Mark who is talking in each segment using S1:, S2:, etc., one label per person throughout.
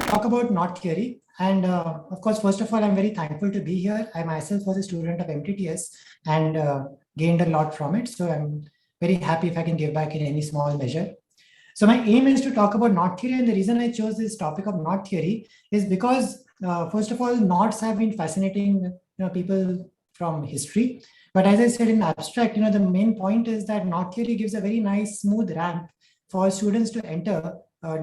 S1: talk about knot theory. And of course, first of all, I'm very thankful to be here. I myself was a student of MTTS and gained a lot from it. So I'm very happy if I can give back in any small measure. So my aim is to talk about knot theory. And the reason I chose this topic of knot theory is because, first of all, knots have been fascinating people from history. But as I said in abstract, the main point is that knot theory gives a very nice, smooth ramp for students to enter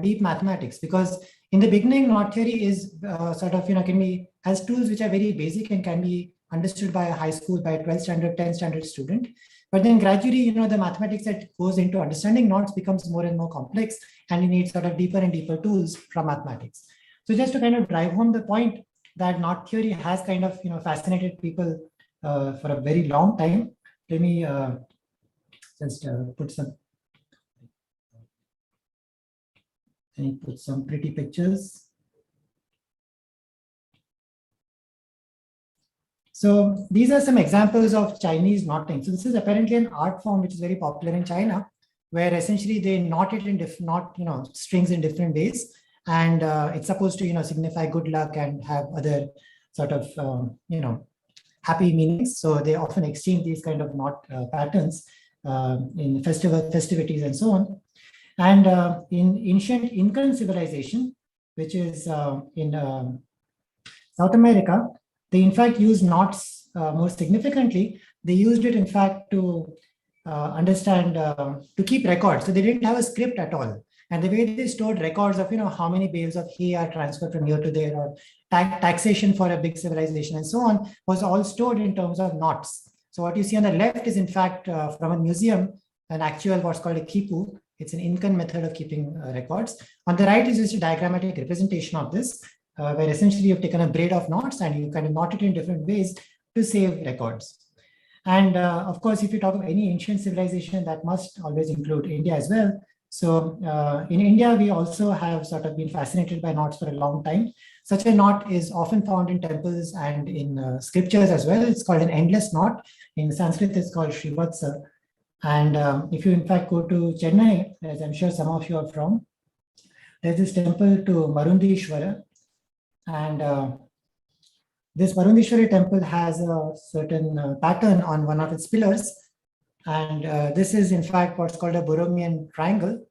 S1: deep mathematics, because in the beginning, knot theory is has tools which are very basic and can be understood by a high school, by a 12th standard, 10th standard student. But then gradually, the mathematics that goes into understanding knots becomes more and more complex, and you need sort of deeper and deeper tools from mathematics. So just to kind of drive home the point that knot theory has kind of fascinated people for a very long time. Let me just put some pretty pictures. So these are some examples of Chinese knotting. So this is apparently an art form which is very popular in China, where essentially they knot it in strings in different ways, and it's supposed to signify good luck and have other sort of happy meanings. So they often exchange these kind of knot patterns in festivities and so on. And in ancient Incan civilization, which is in South America, they in fact used knots more significantly. They used it in fact to understand, to keep records. So they didn't have a script at all. And the way they stored records of how many bales of hay are transferred from here to there, or taxation for a big civilization and so on, was all stored in terms of knots. So what you see on the left is in fact from a museum, an actual what's called a quipu. It's an Incan method of keeping records. On the right is just a diagrammatic representation of this, where essentially you've taken a braid of knots and you kind of knot it in different ways to save records. And of course, if you talk of any ancient civilization, that must always include India as well. So in India, we also have sort of been fascinated by knots for a long time. Such a knot is often found in temples and in scriptures as well. It's called an endless knot. In Sanskrit, it's called Srivatsa. And if you in fact go to Chennai, as I'm sure some of you are from, there's this temple to Marundishwara. And this Marundishwara temple has a certain pattern on one of its pillars. And this is in fact what's called a Borromean triangle.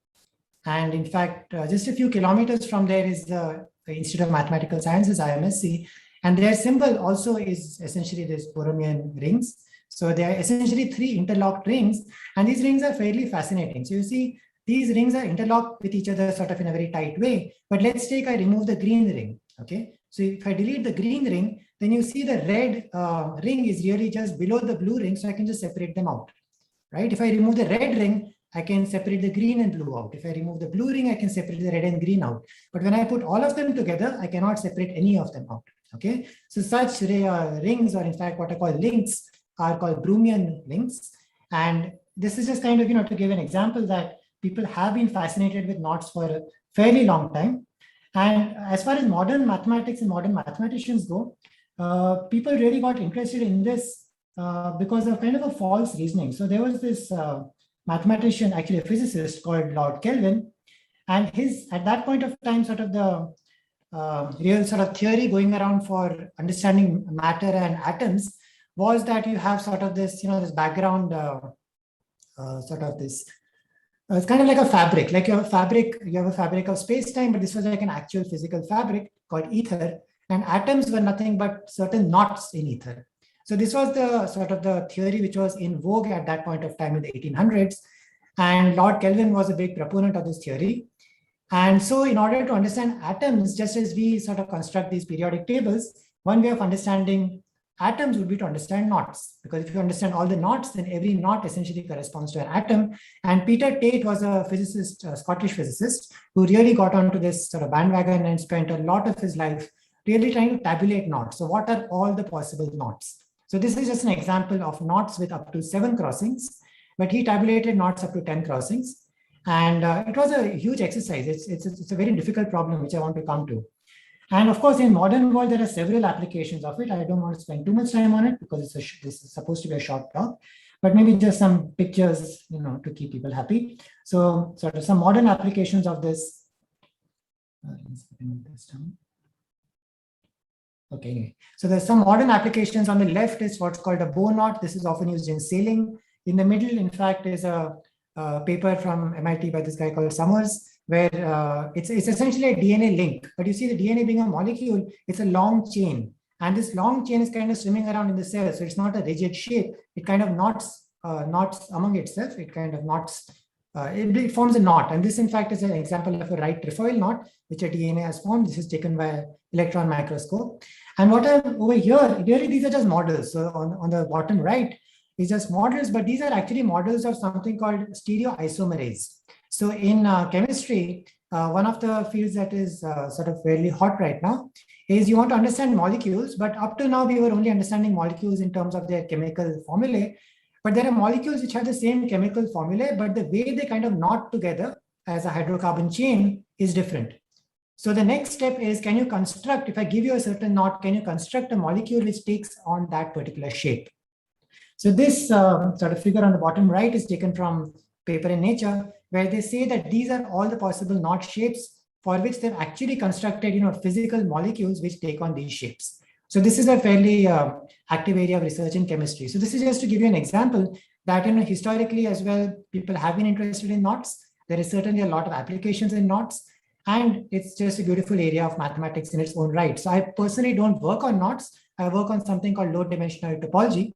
S1: And in fact, just a few kilometers from there is the Institute of Mathematical Sciences, IMSC. And their symbol also is essentially this Borromean rings. So they are essentially 3 interlocked rings, and these rings are fairly fascinating. So you see, these rings are interlocked with each other sort of in a very tight way. But let's take, I remove the green ring, okay? So if I delete the green ring, then you see the red ring is really just below the blue ring, so I can just separate them out, right? If I remove the red ring, I can separate the green and blue out. If I remove the blue ring, I can separate the red and green out. But when I put all of them together, I cannot separate any of them out, okay? So such rings, or in fact what I call links, are called Broomian links. And this is just kind of, to give an example that people have been fascinated with knots for a fairly long time. And as far as modern mathematics and modern mathematicians go, people really got interested in this because of kind of a false reasoning. So there was this mathematician, actually a physicist called Lord Kelvin, and his, at that point of time, sort of the real sort of theory going around for understanding matter and atoms was that you have sort of this, this background, sort of this, it's kind of like a fabric, like you have a fabric of space-time, but this was like an actual physical fabric called ether, and atoms were nothing but certain knots in ether. So this was the sort of the theory which was in vogue at that point of time in the 1800s, and Lord Kelvin was a big proponent of this theory. And so in order to understand atoms, just as we sort of construct these periodic tables, one way of understanding atoms would be to understand knots, because if you understand all the knots, then every knot essentially corresponds to an atom. And Peter Tate was a physicist, a Scottish physicist, who really got onto this sort of bandwagon and spent a lot of his life really trying to tabulate knots. So what are all the possible knots? So this is just an example of knots with up to 7 crossings, but he tabulated knots up to 10 crossings. And it was a huge exercise. It's a very difficult problem, which I want to come to. And of course, in modern world, there are several applications of it. I don't want to spend too much time on it because this is supposed to be a short talk, but maybe just some pictures, to keep people happy. So sort of some modern applications of this Okay, anyway. So there's some modern applications. On the left is what's called a bow knot. This is often used in sailing. In the middle, in fact, is a paper from MIT by this guy called Summers, where it's essentially a DNA link. But you see the DNA being a molecule, it's a long chain. And this long chain is kind of swimming around in the cell. So it's not a rigid shape. It kind of knots among itself. It kind of knots. It forms a knot. And this, in fact, is an example of a right trefoil knot, which a DNA has formed. This is taken by electron microscope. And what I'm over here, really, these are just models. So on the bottom right is just models, but these are actually models of something called stereoisomerase. So in chemistry, one of the fields that is sort of fairly hot right now is you want to understand molecules, but up to now we were only understanding molecules in terms of their chemical formulae. But there are molecules which have the same chemical formulae, but the way they kind of knot together as a hydrocarbon chain is different. So the next step is, can you construct, if I give you a certain knot, can you construct a molecule which takes on that particular shape? So this sort of figure on the bottom right is taken from paper in Nature, where they say that these are all the possible knot shapes for which they've actually constructed, physical molecules which take on these shapes. So this is a fairly active area of research in chemistry. So this is just to give you an example that historically as well, people have been interested in knots. There is certainly a lot of applications in knots. And it's just a beautiful area of mathematics in its own right. So I personally don't work on knots. I work on something called low-dimensional topology.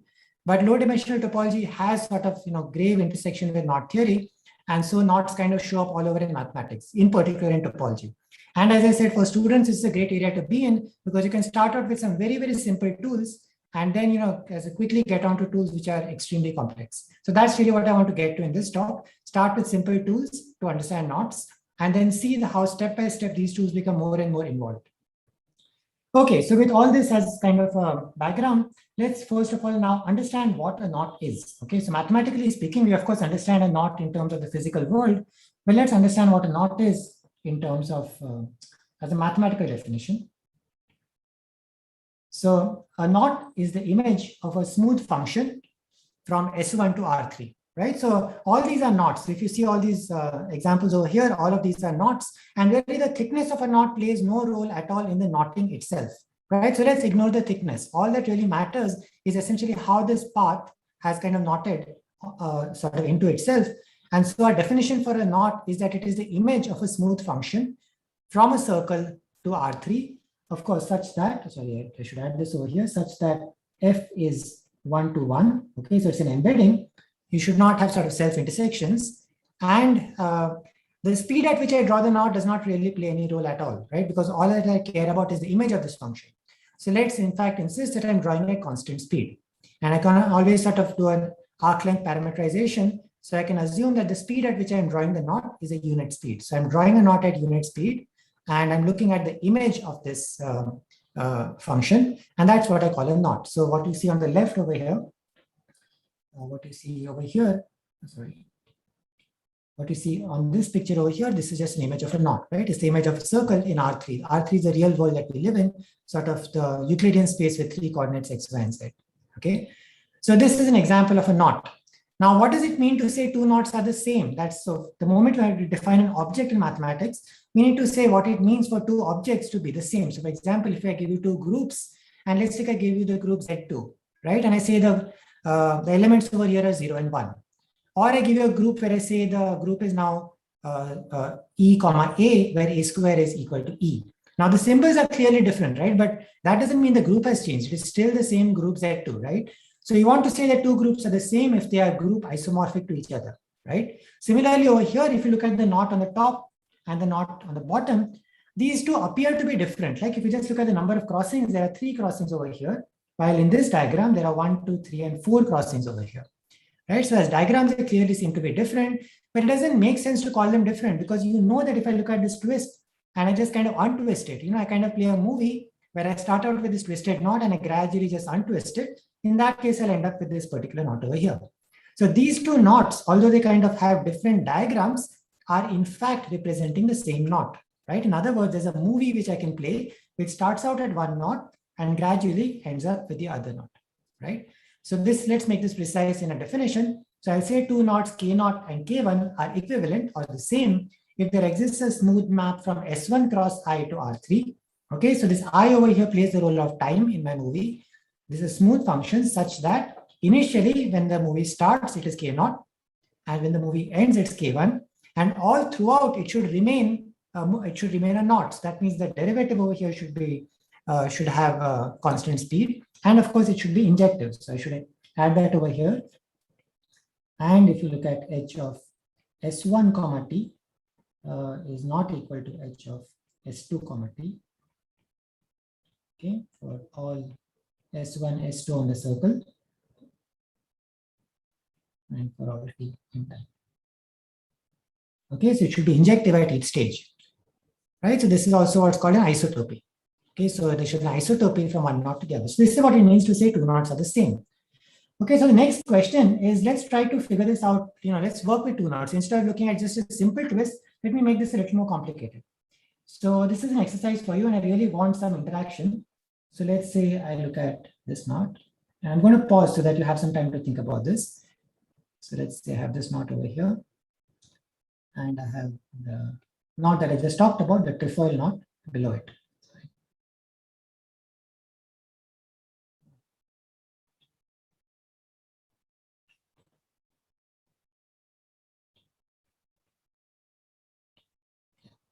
S1: But low-dimensional topology has sort of grave intersection with knot theory. And so knots kind of show up all over in mathematics, in particular in topology. And as I said, for students, it's a great area to be in because you can start out with some very, very simple tools and then, as a quickly get onto tools which are extremely complex. So that's really what I want to get to in this talk. Start with simple tools to understand knots, and then see how step by step these tools become more and more involved. Okay, so with all this as kind of a background, let's first of all now understand what a knot is. Okay, so mathematically speaking, we of course understand a knot in terms of the physical world, but let's understand what a knot is in terms of as a mathematical definition. So a knot is the image of a smooth function from S1 to R3. Right? So all these are knots. If you see all these examples over here, all of these are knots. And really the thickness of a knot plays no role at all in the knotting itself. Right? So let's ignore the thickness. All that really matters is essentially how this path has kind of knotted sort of into itself. And so our definition for a knot is that it is the image of a smooth function from a circle to R3. Of course, such that, sorry, I should add this over here, such that F is 1 to 1. Okay, so it's an embedding. You should not have sort of self-intersections. And the speed at which I draw the knot does not really play any role at all, right? Because all that I care about is the image of this function. So let's in fact insist that I'm drawing a constant speed. And I can always sort of do an arc length parameterization. So I can assume that the speed at which I'm drawing the knot is a unit speed. So I'm drawing a knot at unit speed, and I'm looking at the image of this function. And that's what I call a knot. So what you see on the left over here, what you see over here, sorry, what you see on this picture over here, this is just an image of a knot, right? It's the image of a circle in R3. R3 is the real world that we live in, sort of the Euclidean space with 3 coordinates x, y, and z, okay? So this is an example of a knot. Now, what does it mean to say two knots are the same? That's so the moment we have to define an object in mathematics, we need to say what it means for two objects to be the same. So for example, if I give you two groups, and let's take I give you the group Z2, right? And I say the elements over here are 0 and 1. Or I give you a group where I say the group is now E comma A, where A square is equal to E. Now the symbols are clearly different, right? But that doesn't mean the group has changed. It is still the same group Z2, right? So you want to say that two groups are the same if they are group isomorphic to each other, right? Similarly over here, if you look at the knot on the top and the knot on the bottom, these two appear to be different. Like if you just look at the number of crossings, there are 3 crossings over here. While in this diagram, there are 1, 2, 3, and 4 crossings over here, right? So as diagrams, they clearly seem to be different, but it doesn't make sense to call them different because you know that if I look at this twist and I just kind of untwist it, I kind of play a movie where I start out with this twisted knot and I gradually just untwist it. In that case, I'll end up with this particular knot over here. So these two knots, although they kind of have different diagrams, are in fact representing the same knot, right? In other words, there's a movie which I can play, which starts out at one knot and gradually ends up with the other knot, right? So this, let's make this precise in a definition. So I'll say two knots, K0 and K1 are equivalent or the same if there exists a smooth map from S1 cross I to R3. Okay, so this I over here plays the role of time in my movie. This is a smooth function such that initially when the movie starts, it is K0, and when the movie ends, it's K1, and all throughout it should remain a naught. So that means the derivative over here should have a constant speed, and of course it should be injective. So I should add that over here. And if you look at h of S1 comma t is not equal to h of S2 comma t. Okay, for all S1, S2 on the circle, and for all t in time. Okay, so it should be injective at each stage, right? So this is also what's called an isotopy. Okay, so there should be an isotopy from one knot to the other. So this is what it means to say two knots are the same. Okay, so the next question is, let's try to figure this out. Let's work with two knots. Instead of looking at just a simple twist, let me make this a little more complicated. So this is an exercise for you, and I really want some interaction. So let's say I look at this knot, and I'm going to pause so that you have some time to think about this. So let's say I have this knot over here, and I have the knot that I just talked about, the trefoil knot below it.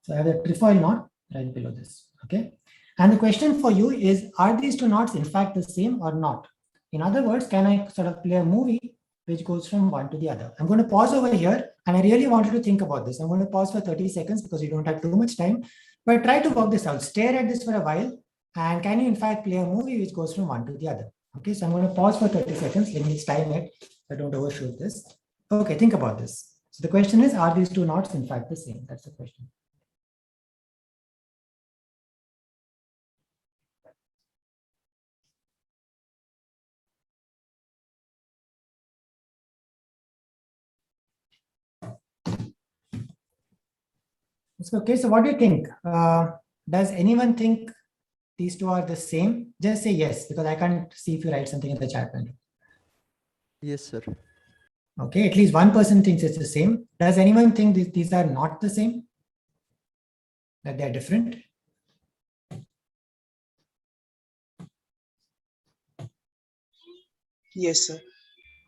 S1: So I have the trefoil knot right below this, okay? And the question for you is, are these two knots in fact the same or not? In other words, can I sort of play a movie which goes from one to the other? I'm going to pause over here, and I really want you to think about this. I'm going to pause for 30 seconds because you don't have too much time, but try to work this out. Stare at this for a while, and can you in fact play a movie which goes from one to the other? Okay, so I'm going to pause for 30 seconds. Let me time it so I don't overshoot this. Okay, think about this. So the question is, are these two knots in fact the same? That's the question. Okay, so what do you think? Does anyone think these two are the same? Just say yes, because I can't see if you write something in the chat window.
S2: Yes, sir.
S1: Okay, at least one person thinks it's the same. Does anyone think these are not the same? That they're different?
S3: Yes, sir.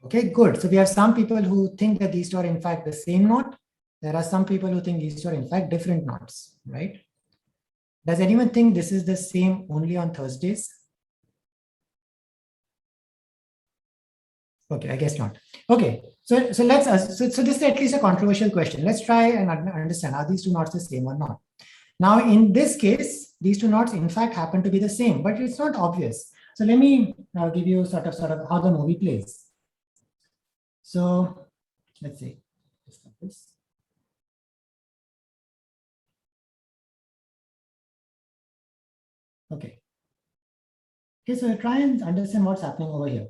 S1: Okay, good. So we have some people who think that these two are in fact the same knot. There are some people who think these two are in fact different knots, right? Does anyone think this is the same only on Thursdays? Okay, I guess not. Okay, so let's so this is at least a controversial question. Let's try and understand, are these two knots the same or not? Now, in this case, these two knots in fact happen to be the same, but it's not obvious. So let me give you sort of how the movie plays. So let's see. Okay. Okay, so try and understand what's happening over here.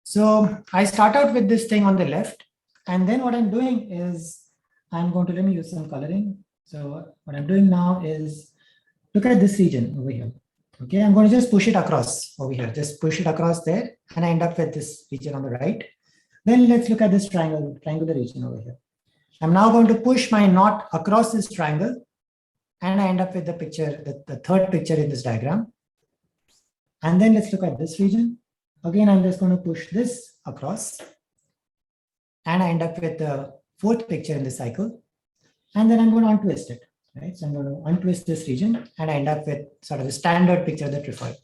S1: So I start out with this thing on the left, and then what I'm doing is I'm going to, let me use some coloring. So what I'm doing now is look at this region over here. Okay, I'm going to just push it across over here, just push it across there, and I end up with this region on the right. Then let's look at this triangular region over here. I'm now going to push my knot across this triangle, and I end up with the picture, the third picture in this diagram. And then let's look at this region. Again, I'm just going to push this across, and I end up with the fourth picture in the cycle. And then I'm going to untwist it, right? So I'm going to untwist this region, and I end up with sort of a standard picture of the trefoil.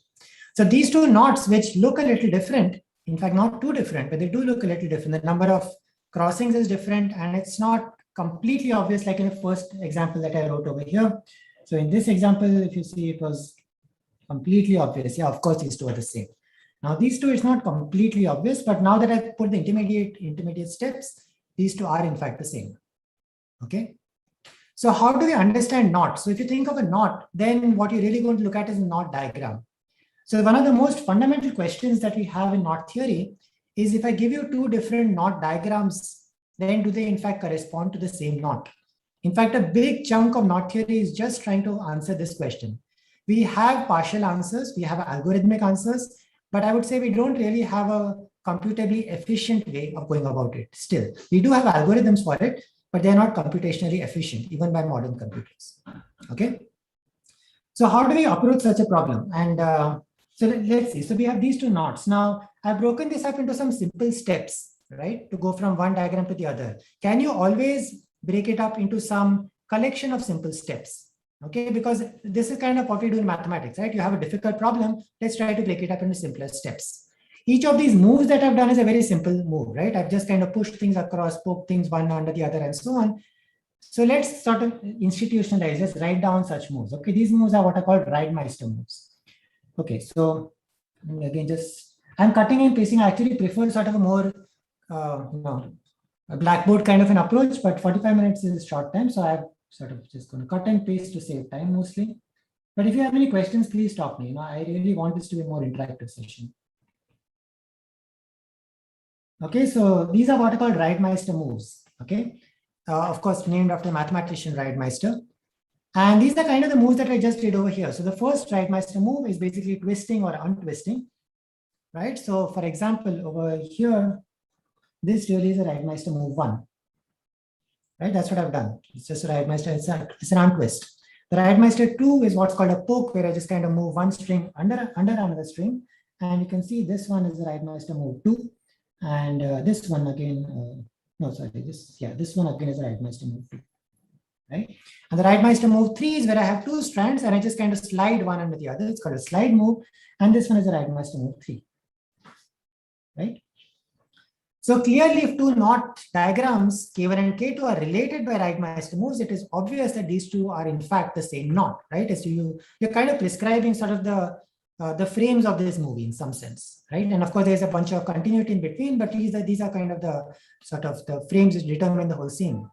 S1: So these two knots, which look a little different, in fact, not too different, but they do look a little different. The number of crossings is different, and it's not completely obvious like in the first example that I wrote over here. So in this example, if you see, it was completely obvious. Yeah, of course, these two are the same. Now, these two is not completely obvious, but now that I've put the intermediate steps, these two are in fact the same. Okay. So how do we understand knots? So if you think of a knot, then what you're really going to look at is a knot diagram. So one of the most fundamental questions that we have in knot theory is, if I give you two different knot diagrams, then do they in fact correspond to the same knot? In fact, a big chunk of knot theory is just trying to answer this question. We have partial answers, we have algorithmic answers, but I would say we don't really have a computably efficient way of going about it still. We do have algorithms for it, but they're not computationally efficient, even by modern computers. Okay. So how do we approach such a problem? And so let's see. So we have these two knots. Now I've broken this up into some simple steps, right? To go from one diagram to the other. Can you always break it up into some collection of simple steps? Okay, because this is kind of what we do in mathematics, right? You have a difficult problem. Let's try to break it up into simpler steps. Each of these moves that I've done is a very simple move, right? I've just kind of pushed things across, poked things one under the other and so on. So let's sort of institutionalize, let's write down such moves. Okay, these moves are what are called Reidemeister moves. Okay, so again, I'm cutting and pasting. I actually prefer sort of a more, a blackboard kind of an approach, but 45 minutes is a short time. So I'm sort of just going to cut and paste to save time mostly. But if you have any questions, please stop me. I really want this to be a more interactive session. Okay, so these are what are called Reidemeister moves. Okay, of course, named after mathematician Reidemeister. And these are kind of the moves that I just did over here. So the first Reidemeister move is basically twisting or untwisting, right? So for example, over here, this really is a Reidemeister move 1, right? That's what I've done. It's just a Reidemeister, it's an untwist. The Reidemeister 2 is what's called a poke, where I just kind of move one string under another string. And you can see this one is the Reidemeister move 2. And this one again, this one again is the Reidemeister move 2. Right? And the Reidemeister move 3 is where I have two strands and I just kind of slide one under the other. It's called a slide move. And this one is the Reidemeister move 3. Right? So clearly, if two knot diagrams K1 and K2 are related by Reidemeister moves, it is obvious that these two are in fact the same knot, right? As you're kind of prescribing sort of the frames of this movie in some sense, right? And of course, there's a bunch of continuity in between, but these are kind of the sort of the frames which determine the whole scene.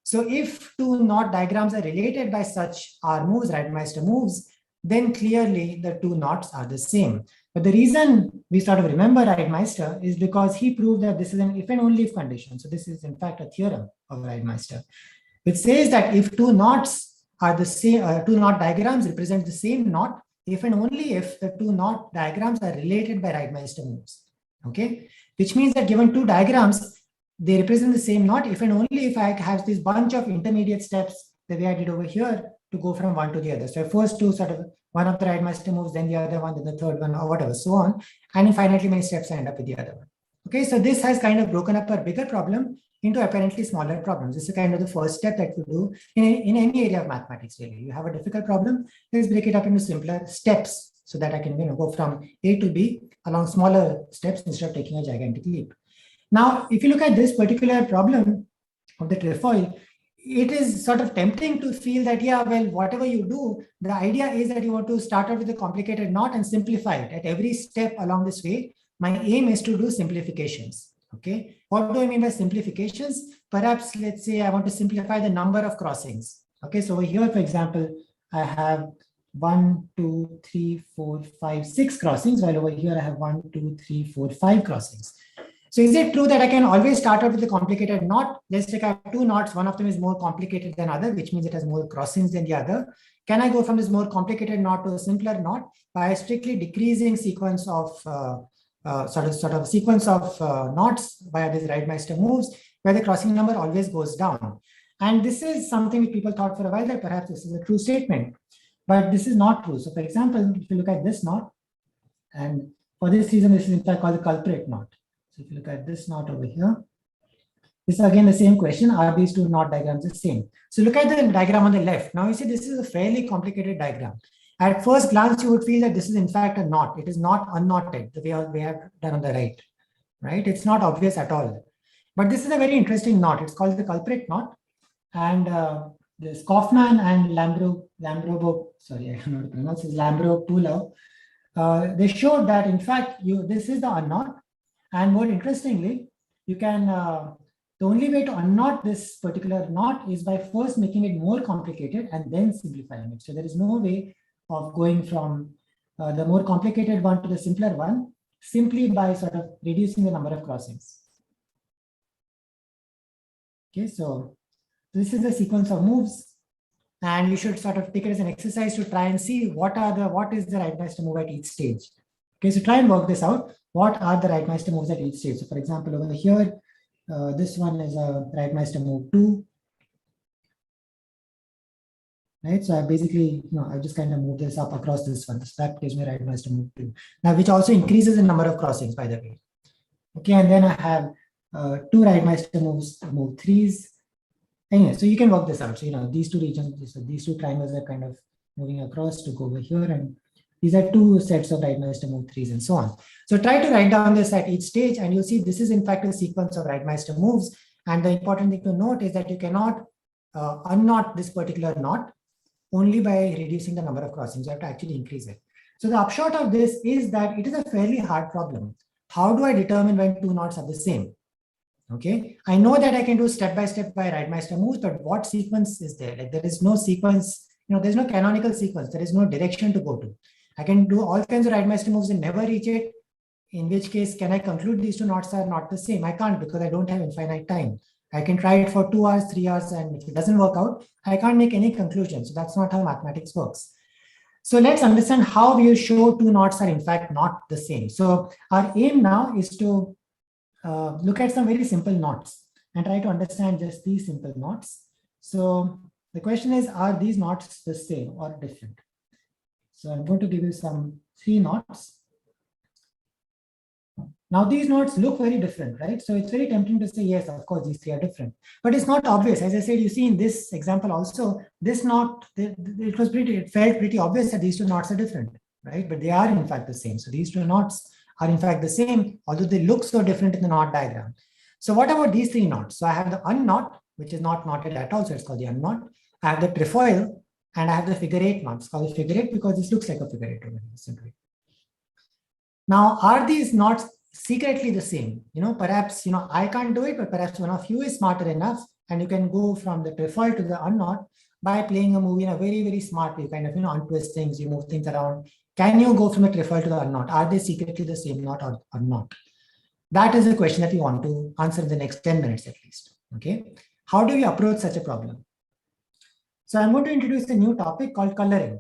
S1: So if two knot diagrams are related by such R moves, Reidemeister moves, then clearly the two knots are the same. But the reason we sort of remember Reidemeister is because he proved that this is an if and only if condition. So this is in fact a theorem of Reidemeister, which says that if two knots are the same, two knot diagrams represent the same knot, if and only if the two knot diagrams are related by Reidemeister moves. Okay, which means that given two diagrams, they represent the same knot if and only if I have this bunch of intermediate steps the way I did over here to go from one to the other. So I first do sort of one of the Reidemeister moves, then the other one, then the third one, or whatever, so on. And infinitely many steps I end up with the other one. Okay, so this has kind of broken up a bigger problem into apparently smaller problems. This is kind of the first step that you do in any area of mathematics, really. You have a difficult problem, let's break it up into simpler steps so that I can go from A to B along smaller steps instead of taking a gigantic leap. Now, if you look at this particular problem of the trefoil, it is sort of tempting to feel that, yeah, well, whatever you do, the idea is that you want to start out with a complicated knot and simplify it. At every step along this way, my aim is to do simplifications. Okay, what do I mean by simplifications? Perhaps, let's say I want to simplify the number of crossings. Okay, so over here, for example, I have 1, 2, 3, 4, 5, 6 crossings, while over here I have 1, 2, 3, 4, 5 crossings. So is it true that I can always start out with a complicated knot? Let's take out two knots. One of them is more complicated than other, which means it has more crossings than the other. Can I go from this more complicated knot to a simpler knot by a strictly decreasing sequence of sort of sequence of knots via these Reidemeister moves, where the crossing number always goes down? And this is something which people thought for a while that perhaps this is a true statement, but this is not true. So for example, if you look at this knot, and for this reason, this is in fact called the culprit knot. So if you look at this knot over here, this is again the same question, are these two knot diagrams the same? So look at the diagram on the left. Now you see this is a fairly complicated diagram. At first glance, you would feel that this is in fact a knot. It is not unknotted the way we have done on the right? It's not obvious at all. But this is a very interesting knot. It's called the culprit knot. And this Kaufman and Lambrou-Poulau, they showed that in fact this is the unknot. And more interestingly, you can, the only way to unknot this particular knot is by first making it more complicated and then simplifying it. So there is no way of going from the more complicated one to the simpler one simply by sort of reducing the number of crossings. Okay, so this is the sequence of moves, and you should sort of take it as an exercise to try and see what is the Reidemeister move at each stage. Okay, so try and work this out. What are the Reidemeister moves at each stage? So for example, over here, This one is a Reitmeister move 2. Right, so I basically, I just kind of move this up across this one. So that gives me Reitmeister move 2. Now, which also increases the number of crossings, by the way. Okay, and then I have 2 Reitmeister moves, move 3s. Anyway, so you can work this out. So, these two regions, these two triangles are kind of moving across to go over here. And these are 2 sets of Reitmeister move 3s and so on. So try to write down this at each stage, and you'll see this is in fact a sequence of Reitmeister moves. And the important thing to note is that you cannot unknot this particular knot only by reducing the number of crossings. You have to actually increase it. So the upshot of this is that it is a fairly hard problem. How do I determine when 2 knots are the same? Okay, I know that I can do step by step by Reitmeister moves, but what sequence is there? Like there is no sequence, there's no canonical sequence. There is no direction to go to. I can do all kinds of Reitmeister moves and never reach it. In which case, can I conclude these 2 knots are not the same? I can't, because I don't have infinite time. I can try it for 2 hours, 3 hours, and if it doesn't work out, I can't make any conclusion. So that's not how mathematics works. So let's understand how we show 2 knots are in fact not the same. So our aim now is to look at some very simple knots and try to understand just these simple knots. So the question is, are these knots the same or different? So I'm going to give you some 3 knots. Now these knots look very different, right? So it's very tempting to say, yes, of course, these 3 are different, but it's not obvious. As I said, you see in this example also, this knot, it felt pretty obvious that these 2 knots are different, right? But they are in fact the same. So these 2 knots are in fact the same, although they look so different in the knot diagram. So what about these 3 knots? So I have the unknot, which is not knotted at all, so it's called the unknot. I have the trefoil, and I have the figure 8 knot. It's called the figure 8 because this looks like a figure 8 simply. Now, are these knots secretly the same? Perhaps, I can't do it, but perhaps one of you is smarter enough, and you can go from the trefoil to the unknot by playing a move in a very, very smart way, kind of, untwist things, you move things around. Can you go from the trefoil to the unknot? Are they secretly the same knot or not? That is a question that we want to answer in the next 10 minutes at least. Okay. How do we approach such a problem? So I'm going to introduce a new topic called coloring.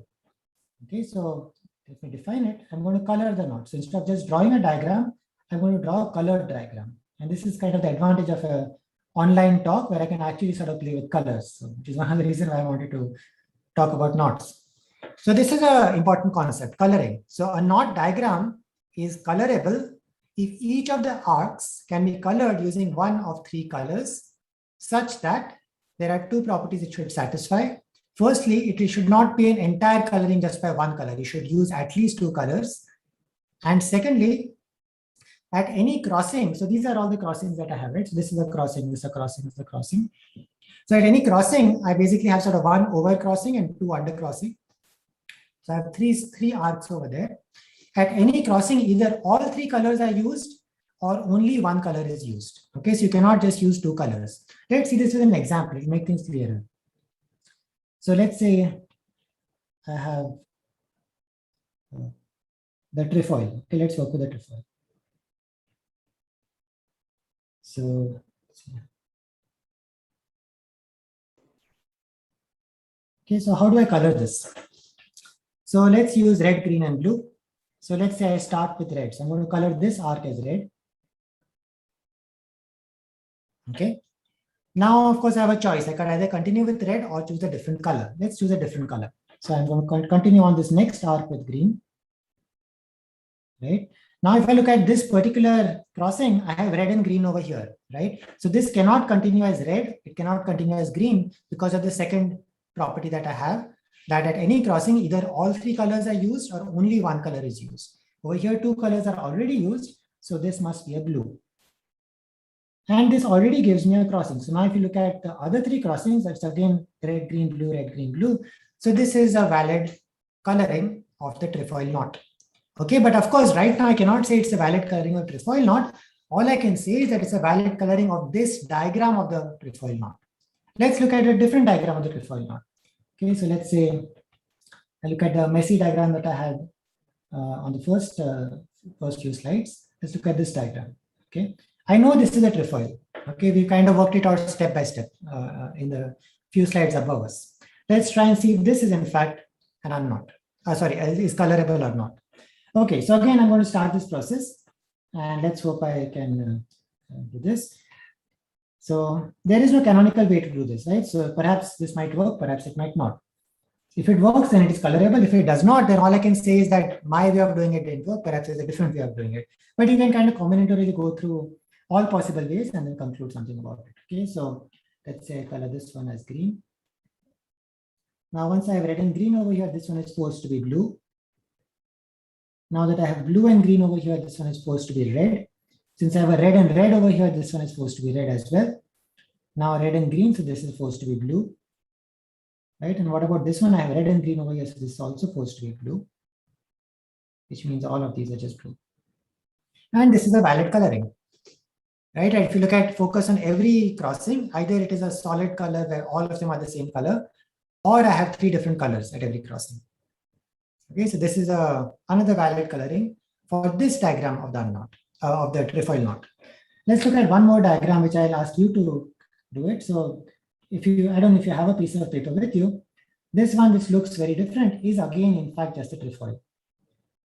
S1: Okay, so let me define it. I'm going to color the knot. So instead of just drawing a diagram, I'm going to draw a colored diagram. And this is kind of the advantage of an online talk where I can actually sort of play with colors. So, which is one of the reasons why I wanted to talk about knots. So this is an important concept, coloring. So a knot diagram is colorable if each of the arcs can be colored using one of 3 colors, such that there are 2 properties it should satisfy. Firstly, it should not be an entire coloring just by 1 color. You should use at least 2 colors. And secondly, at any crossing, so these are all the crossings that I have, right? So this is a crossing, this is a crossing, this is a crossing. So at any crossing, I basically have sort of 1 over crossing and 2 under crossing. So I have three arcs over there. At any crossing, either all 3 colors are used or only 1 color is used. Okay, so you cannot just use 2 colors. Let's see this with an example to make things clearer. So let's say I have the trefoil. Okay, let's work with the trefoil. So okay, so how do I color this? So let's use red, green, and blue. So let's say I start with red. So I'm going to color this arc as red. Okay. Now, of course, I have a choice. I can either continue with red or choose a different color. Let's choose a different color. So I'm going to continue on this next arc with green. Right. Now, if I look at this particular crossing, I have red and green over here, right? So this cannot continue as red. It cannot continue as green because of the second property that I have, that at any crossing, either all 3 colors are used or only 1 color is used. Over here, 2 colors are already used. So this must be a blue. And this already gives me a crossing. So now if you look at the other 3 crossings, that's again red, green, blue, red, green, blue. So this is a valid coloring of the trefoil knot. Okay, but of course, right now I cannot say it's a valid coloring of trefoil knot. All I can say is that it's a valid coloring of this diagram of the trefoil knot. Let's look at a different diagram of the trefoil knot. Okay, so let's say I look at the messy diagram that I had on the first few slides. Let's look at this diagram. Okay, I know this is a trefoil. Okay, we kind of worked it out step by step in the few slides above us. Let's try and see if this is in fact an unknot. Is colorable or not. Okay, so again, I'm going to start this process and let's hope I can do this. So there is no canonical way to do this, right? So perhaps this might work, perhaps it might not. If it works, then it is colorable. If it does not, then all I can say is that my way of doing it didn't work. Perhaps there's a different way of doing it. But you can kind of combinatorially go through all possible ways and then conclude something about it. Okay, so let's say I color this one as green. Now, once I have red and green over here, this one is supposed to be blue. Now that I have blue and green over here, this one is supposed to be red. Since I have a red and red over here, this one is supposed to be red as well. Now red and green, so this is supposed to be blue. Right, and what about this one? I have red and green over here, so this is also supposed to be blue, which means all of these are just blue. And this is a valid coloring, right? And if you look at focus on every crossing, either it is a solid color where all of them are the same color, or I have 3 different colors at every crossing. Okay, so this is another valid coloring for this diagram of the knot, of the trefoil knot. Let's look at one more diagram, which I'll ask you to do it. So if you, I don't know if you have a piece of paper with you, this one which looks very different is again, in fact, just a trefoil.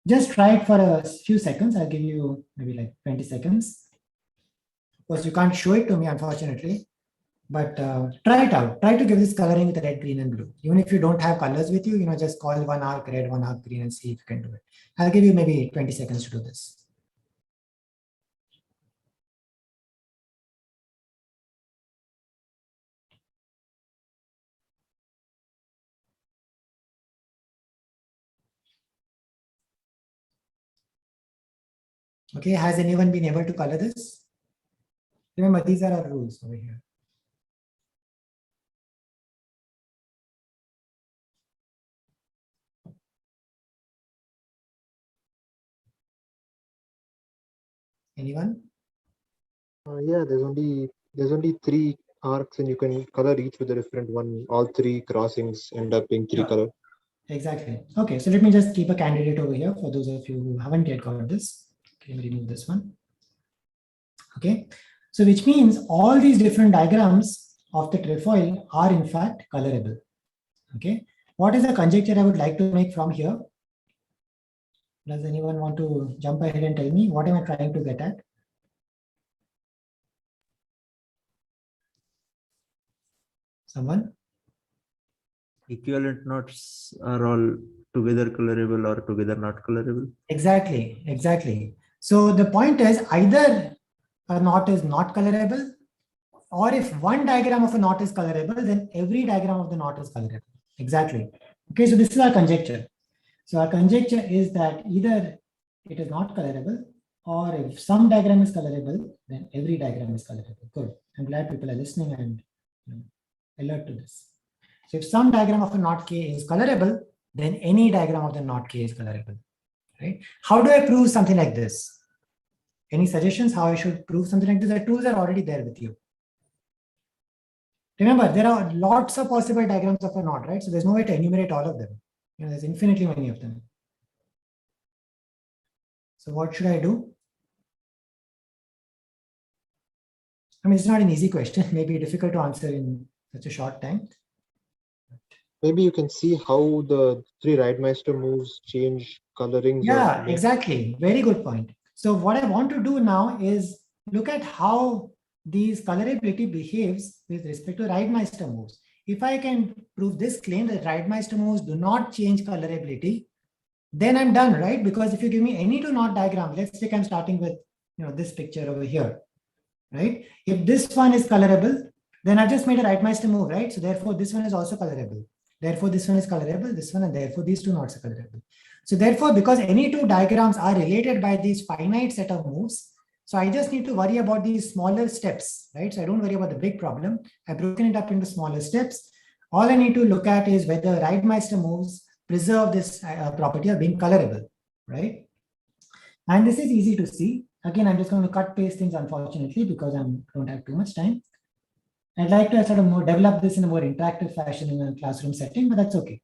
S1: Just try it for a few seconds. I'll give you maybe like 20 seconds. Of course, you can't show it to me, unfortunately, but try it out. Try to give this coloring with red, green, and blue. Even if you don't have colors with you, just call one arc red, one arc green, and see if you can do it. I'll give you maybe 20 seconds to do this. Okay, has anyone been able to color this? Remember, these are our rules over here. Anyone?
S3: Yeah, there's only 3 arcs, and you can color each with a different one. All 3 crossings end up being 3 color.
S1: Exactly. Okay, so let me just keep a candidate over here for those of you who haven't yet got this. Okay, remove this one. Okay, so which means all these different diagrams of the trefoil are in fact colorable. Okay, what is the conjecture I would like to make from here? Does anyone want to jump ahead and tell me what am I trying to get at? Someone?
S2: Equivalent knots are all together colorable or together not colorable.
S1: Exactly, exactly. So the point is either a knot is not colorable, or if one diagram of a knot is colorable, then every diagram of the knot is colorable. Exactly. Okay, so this is our conjecture. So our conjecture is that either it is not colorable, or if some diagram is colorable, then every diagram is colorable. Good. I'm glad people are listening and alert to this. So if some diagram of a knot K is colorable, then any diagram of the knot K is colorable. Right? How do I prove something like this? Any suggestions how I should prove something like this? The tools are already there with you. Remember, there are lots of possible diagrams of a knot, right? So there's no way to enumerate all of them. There's infinitely many of them. So what should I do? I mean, it's not an easy question, maybe difficult to answer in such a short time.
S3: Maybe you can see how the 3 Riedmeister moves change colorings.
S1: Yeah, exactly. Very good point. So what I want to do now is look at how these colorability behaves with respect to Riedmeister moves. If I can prove this claim that Riedmeister moves do not change colorability, then I'm done, right? Because if you give me any 2 knot diagram, let's take I'm starting with this picture over here, right? If this one is colorable, then I've just made a Riedmeister move, right? So therefore this one is also colorable. Therefore this one is colorable, this one, and therefore these 2 knots are colorable. So therefore, because any 2 diagrams are related by these finite set of moves, so I just need to worry about these smaller steps, right? So I don't worry about the big problem. I've broken it up into smaller steps. All I need to look at is whether Riedmeister moves preserve this property of being colorable, right? And this is easy to see. Again, I'm just going to cut paste things, unfortunately, because I don't have too much time. I'd like to sort of develop this in a more interactive fashion in a classroom setting, but that's okay.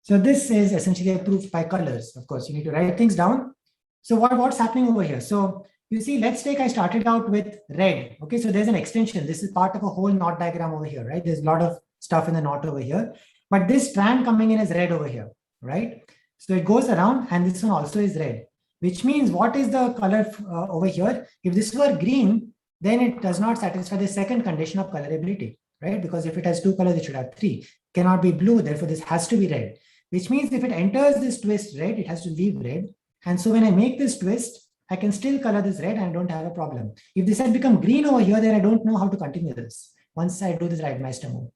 S1: So this is essentially a proof by colors. Of course, you need to write things down. So what's happening over here? So you see, let's take, I started out with red. Okay, so there's an extension. This is part of a whole knot diagram over here, right? There's a lot of stuff in the knot over here, but this strand coming in is red over here, right? So it goes around, and this one also is red, which means what is the color over here? If this were green, then it does not satisfy the second condition of colorability, right? Because if it has two colors, it should have three. Cannot be blue, therefore this has to be red, which means if it enters this twist red, it has to leave red. And so when I make this twist, I can still color this red and I don't have a problem. If this had become green over here, then I don't know how to continue this once I do this Reidemeister move.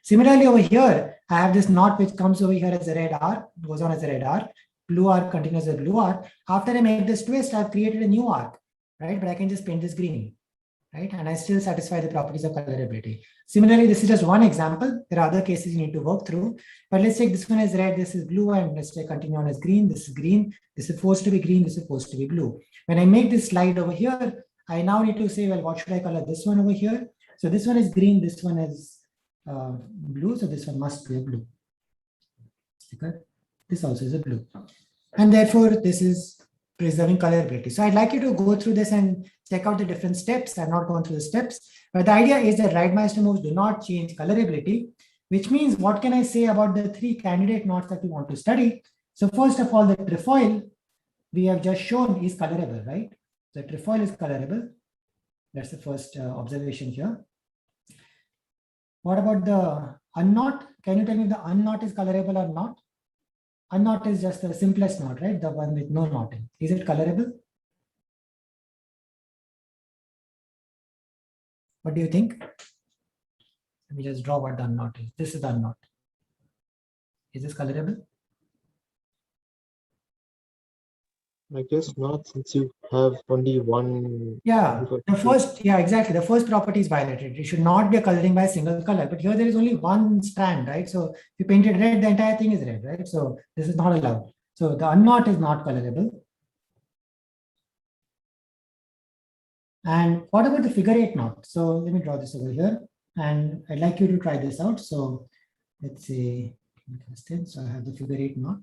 S1: Similarly, over here, I have this knot which comes over here as a red arc, goes on as a red arc, blue arc continues as a blue arc. After I make this twist, I've created a new arc, right? But I can just paint this green, right? And I still satisfy the properties of colorability. Similarly, this is just one example. There are other cases you need to work through, but let's take this one as red, this is blue, and let's say continue on as green. This is green, this is supposed to be green, this is supposed to be blue. When I make this slide over here, I now need to say, well, what should I color this one over here? So this one is green, this one is blue, so this one must be a blue. Okay. This also is a blue. And therefore, this is preserving colorability. So I'd like you to go through this and check out the different steps. I've not gone through the steps, but the idea is that Reidemeister moves do not change colorability, which means what can I say about the three candidate knots that we want to study? So first of all, the trefoil we have just shown is colorable, right? The trefoil is colorable. That's the first observation here. What about the unknot? Can you tell me if the unknot is colorable or not? Unknot is just the simplest knot, right? The one with no knotting. Is it colorable? What do you think? Let me just draw what the unknot is. This is the unknot. Is this colorable?
S3: I guess not, since you have only one.
S1: Yeah, exactly. The first property is violated. It should not be a coloring by a single color, but here there is only one strand, right? So if you paint it red, the entire thing is red, right? So this is not allowed. So the unknot is not colorable. And what about the figure 8 knot? So let me draw this over here, and I'd like you to try this out. So let's say, so I have the figure 8 knot.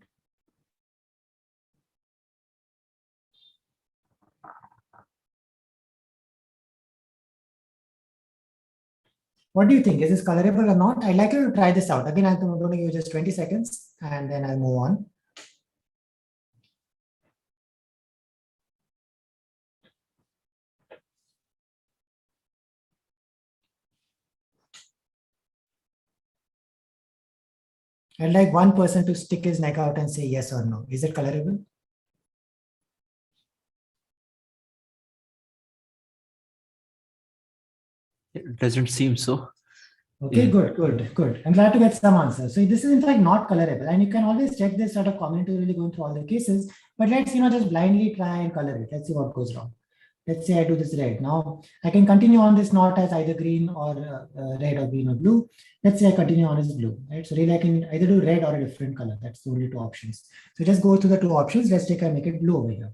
S1: What do you think? Is this colorable or not? I'd like you to try this out. Again, I'm going to give you just 20 seconds and then I'll move on. I'd like one person to stick his neck out and say yes or no. Is it colorable?
S2: It doesn't seem so.
S1: Okay,
S2: Yeah.
S1: good. I'm glad to get some answers. So this is in fact not colorable, and you can always check this sort of combinatorially going through all the cases, but let's just blindly try and color it. Let's see what goes wrong. Let's say I do this red. Now I can continue on this knot as either green or red or green or blue. Let's say I continue on as blue, right? So really I can either do red or a different color. That's the only two options. So just go through the two options. Let's take and make it blue over here.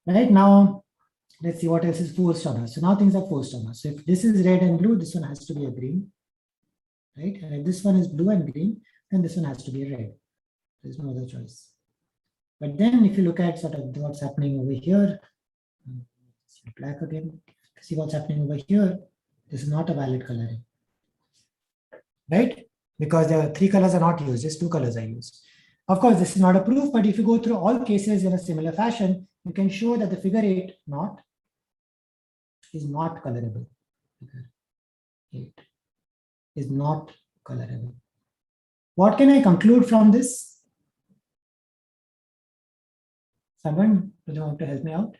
S1: Right now, let's see what else is forced on us. So now things are forced on us. So if this is red and blue, this one has to be a green, right? And if this one is blue and green, then this one has to be a red. There's no other choice. But then if you look at sort of what's happening over here, black again, see what's happening over here, this is not a valid coloring, right? Because the three colors are not used, just two colors are used. Of course, this is not a proof, but if you go through all cases in a similar fashion, you can show that the figure 8 knot is not colorable. Figure 8 is not colorable. What can I conclude from this? Someone, would you want to help me out?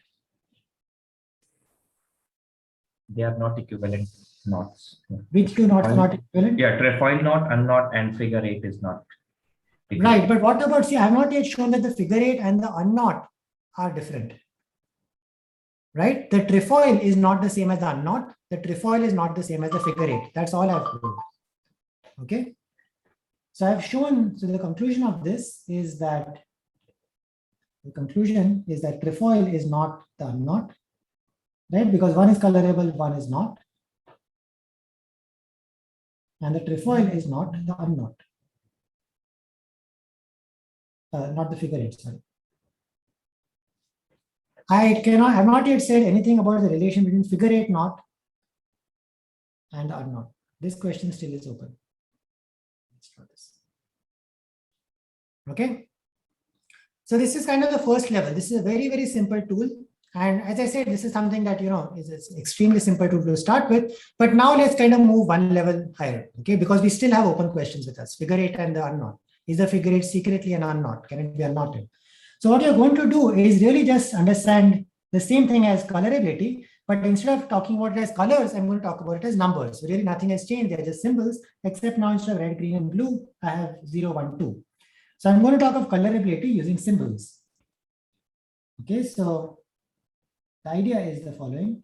S4: They are not equivalent knots.
S1: Which two knots are not equivalent?
S4: Yeah, trefoil knot, unknot, and figure 8 is not equivalent.
S1: Right, but what about, see, I have not yet shown that the figure 8 and the unknot are different. Right? The trefoil is not the same as the unknot. The trefoil is not the same as the figure 8. That's all I've proved. Okay. So I've shown, so the conclusion of this is that trefoil is not the unknot, right? Because one is colorable, one is not. And the trefoil is not the unknot. Not the figure 8, sorry. I have not yet said anything about the relation between figure 8 knot and the unknot. This question still is open. Let's try this. Okay. So this is kind of the first level. This is a very, very simple tool. And as I said, this is something that, is extremely simple to start with. But now let's kind of move one level higher, okay? Because we still have open questions with us, figure 8 and the unknot. Is the figure 8 secretly an unknot? Can it be unknotted? So what you're going to do is really just understand the same thing as colorability, but instead of talking about it as colors, I'm going to talk about it as numbers. So really nothing has changed. They're just symbols, except now instead of red, green, and blue, I have 0, 1, 2. So I'm going to talk of colorability using symbols. Okay, so the idea is the following.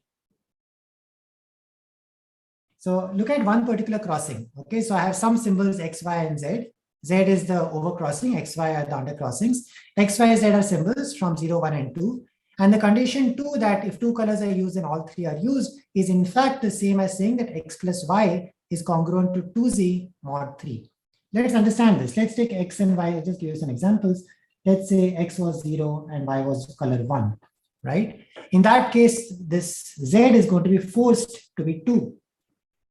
S1: So look at one particular crossing. Okay, so I have some symbols X, Y, and Z. Z is the overcrossing, X, Y are the undercrossings. X, Y, Z are symbols from 0, 1, and 2. And the condition 2 that if 2 colors are used and all 3 are used is in fact the same as saying that X plus Y is congruent to 2Z mod 3. Let's understand this. Let's take X and Y. I'll just give you some examples. Let's say X was 0 and Y was color 1, right? In that case, this Z is going to be forced to be 2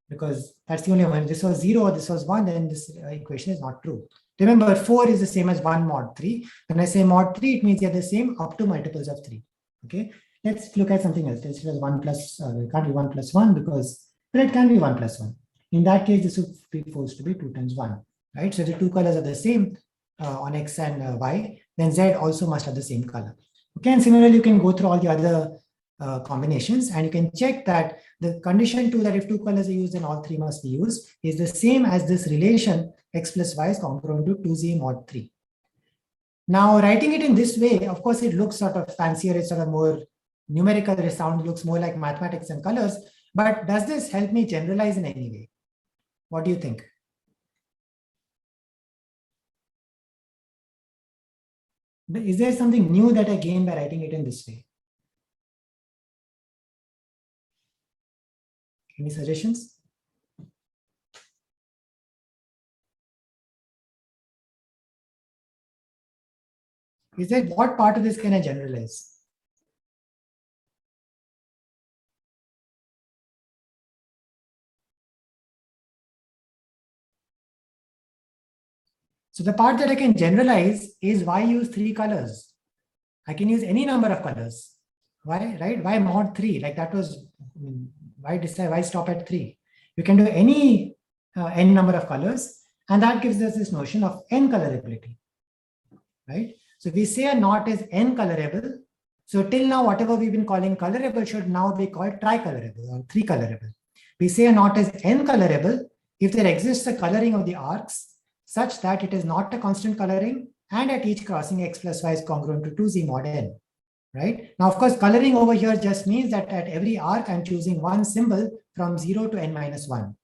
S1: because that's the only one. If this was 0 or this was 1, then this equation is not true. Remember, 4 is the same as 1 mod 3. When I say mod 3, it means they're the same up to multiples of 3. Okay, let's look at something else. Let's say 1 plus, it can't be 1 plus 1 because, but it can be 1 plus 1. In that case, this would be forced to be 2 times 1, right? So the 2 colors are the same on X and Y, then Z also must have the same color. Okay, and similarly, you can go through all the other combinations and you can check that the condition 2 that if 2 colors are used, then all 3 must be used is the same as this relation X plus Y is congruent to 2Z mod 3. Now, writing it in this way, of course, it looks sort of fancier, it's sort of more numerical, the sound looks more like mathematics and colors, but does this help me generalize in any way? What do you think? Is there something new that I gain by writing it in this way? Any suggestions? Is that what part of this can I generalize? So the part that I can generalize is why use 3 colors? I can use any number of colors. Why, right? Why mod 3? Like that was, why decide, why stop at 3? You can do any n number of colors, and that gives us this notion of n colorability, right? So we say a knot is n colorable. So till now, whatever we've been calling colorable should now be called tricolorable or 3 colorable. We say a knot is n colorable if there exists a coloring of the arcs such that it is not a constant coloring and at each crossing X plus Y is congruent to 2Z mod n, right? Now, of course, coloring over here just means that at every arc, I'm choosing one symbol from 0 to n minus 1,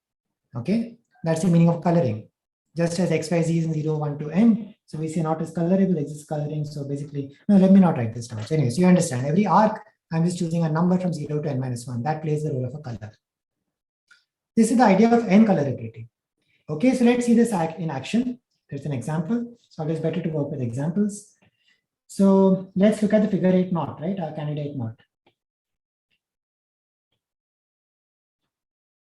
S1: okay? That's the meaning of coloring. Just as X, Y, Z is in 0, 1 to n. So we say knot is colorable, exists coloring. So basically, no, let me not write this down. So anyways, you understand, every arc, I'm just choosing a number from 0 to n minus 1. That plays the role of a color. This is the idea of n colorability. Okay, so let's see this in action. There's an example. It's always better to work with examples. So let's look at the figure 8 knot, right? Our candidate knot.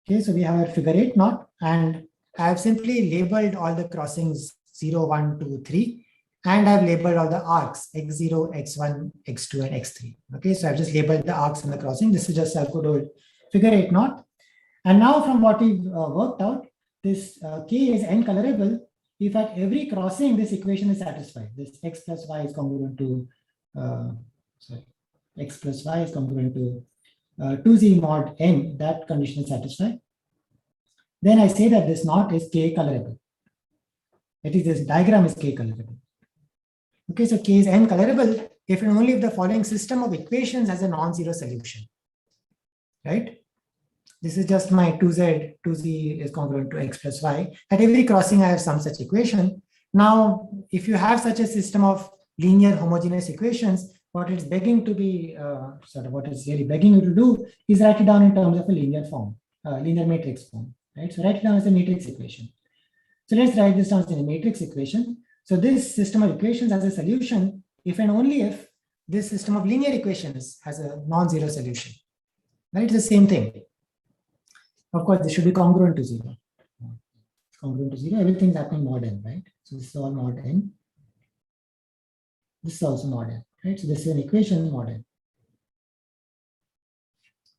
S1: Okay, so we have our figure 8 knot, and I have simply labeled all the crossings 0, 1, 2, 3, and I've labeled all the arcs x0, x1, x2, and x3. Okay, so I've just labeled the arcs in the crossing. This is just a good old figure 8 knot. And now from what we've worked out, this K is n colorable if at every crossing this equation is satisfied. This X plus Y is congruent to, X plus Y is congruent to 2Z mod n, that condition is satisfied. Then I say that this knot is K colorable. That is, this diagram is K colorable. Okay, so K is n colorable if and only if the following system of equations has a non-zero solution, right? This is just my 2z is congruent to X plus Y. At every crossing, I have some such equation. Now, if you have such a system of linear homogeneous equations, what it's begging to be, what it's really begging you to do is write it down in terms of a linear form, linear matrix form, right? So write it down as a matrix equation. So let's write this down as a matrix equation. So this system of equations has a solution if and only if this system of linear equations has a non-zero solution, right? It's the same thing. Of course, this should be congruent to 0. Congruent to 0, everything's happening mod n, right? So this is all mod n. This is also mod n, right? So this is an equation mod n.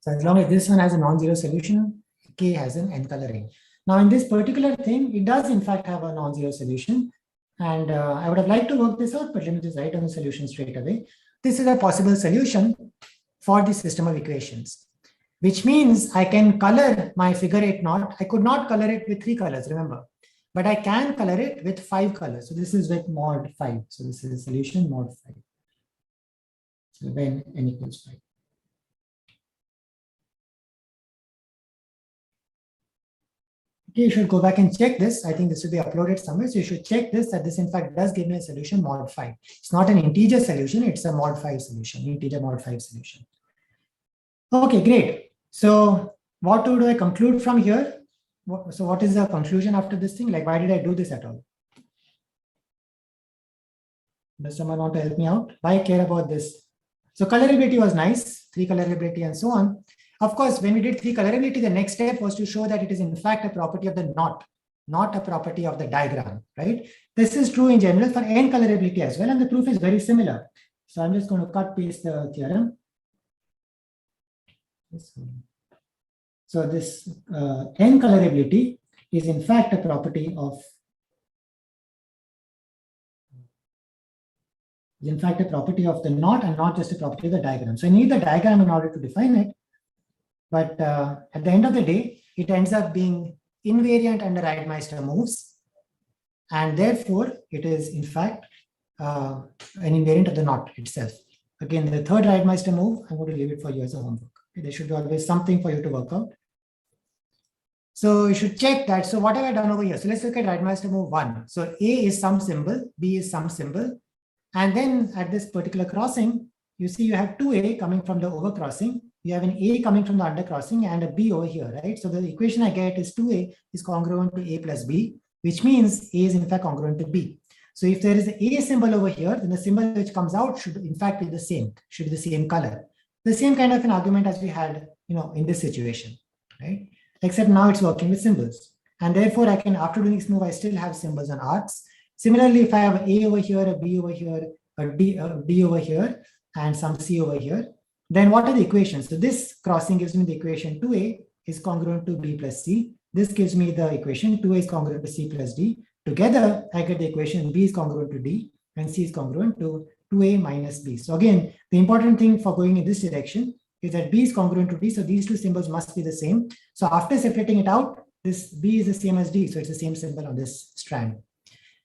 S1: So as long as this one has a non-zero solution, K has an n coloring. Now in this particular thing, it does in fact have a non-zero solution. And I would have liked to work this out, but let me just write on the solution straight away. This is a possible solution for the system of equations, which means I can color my figure 8 knot. I could not color it with 3 colors, remember, but I can color it with 5 colors. So this is with mod 5. So this is a solution mod 5. So when n equals 5. Okay, you should go back and check this. I think this will be uploaded somewhere. So you should check this, that this in fact does give me a solution mod 5. It's not an integer solution, it's a mod 5 solution, integer mod 5 solution. Okay, great. So what do I conclude from here? So what is the conclusion after this thing? Like, why did I do this at all? Does someone want to help me out? Why I care about this? So colorability was nice, 3 colorability and so on. Of course, when we did 3 colorability, the next step was to show that it is in fact a property of the knot, not a property of the diagram, right? This is true in general for n colorability as well, and the proof is very similar. So I'm just going to cut paste the theorem. So this n colorability is in fact a property of the knot and not just a property of the diagram. So I need the diagram in order to define it. But at the end of the day, it ends up being invariant under Reidemeister moves. And therefore, it is in fact an invariant of the knot itself. Again, the third Reidemeister move, I'm going to leave it for you as a homework. Okay, there should be always something for you to work out. So you should check that. So what have I done over here? So let's look at Reidemeister move 1. So A is some symbol, B is some symbol. And then at this particular crossing, you see you have 2A coming from the overcrossing. You have an A coming from the undercrossing and a B over here, right? So the equation I get is 2A is congruent to A plus B, which means A is in fact congruent to B. So if there is an A symbol over here, then the symbol which comes out should in fact be the same, should be the same color. The same kind of an argument as we had, in this situation, right? Except now it's working with symbols. And therefore I can, after doing this move, I still have symbols and arcs. Similarly, if I have A over here, a B over here, a D over here, and some C over here, then what are the equations? So this crossing gives me the equation 2A is congruent to B plus C. This gives me the equation 2A is congruent to C plus D. Together, I get the equation B is congruent to D and C is congruent to 2A minus B. So again, the important thing for going in this direction is that B is congruent to D. So these two symbols must be the same. So after separating it out, this B is the same as D. So it's the same symbol on this strand.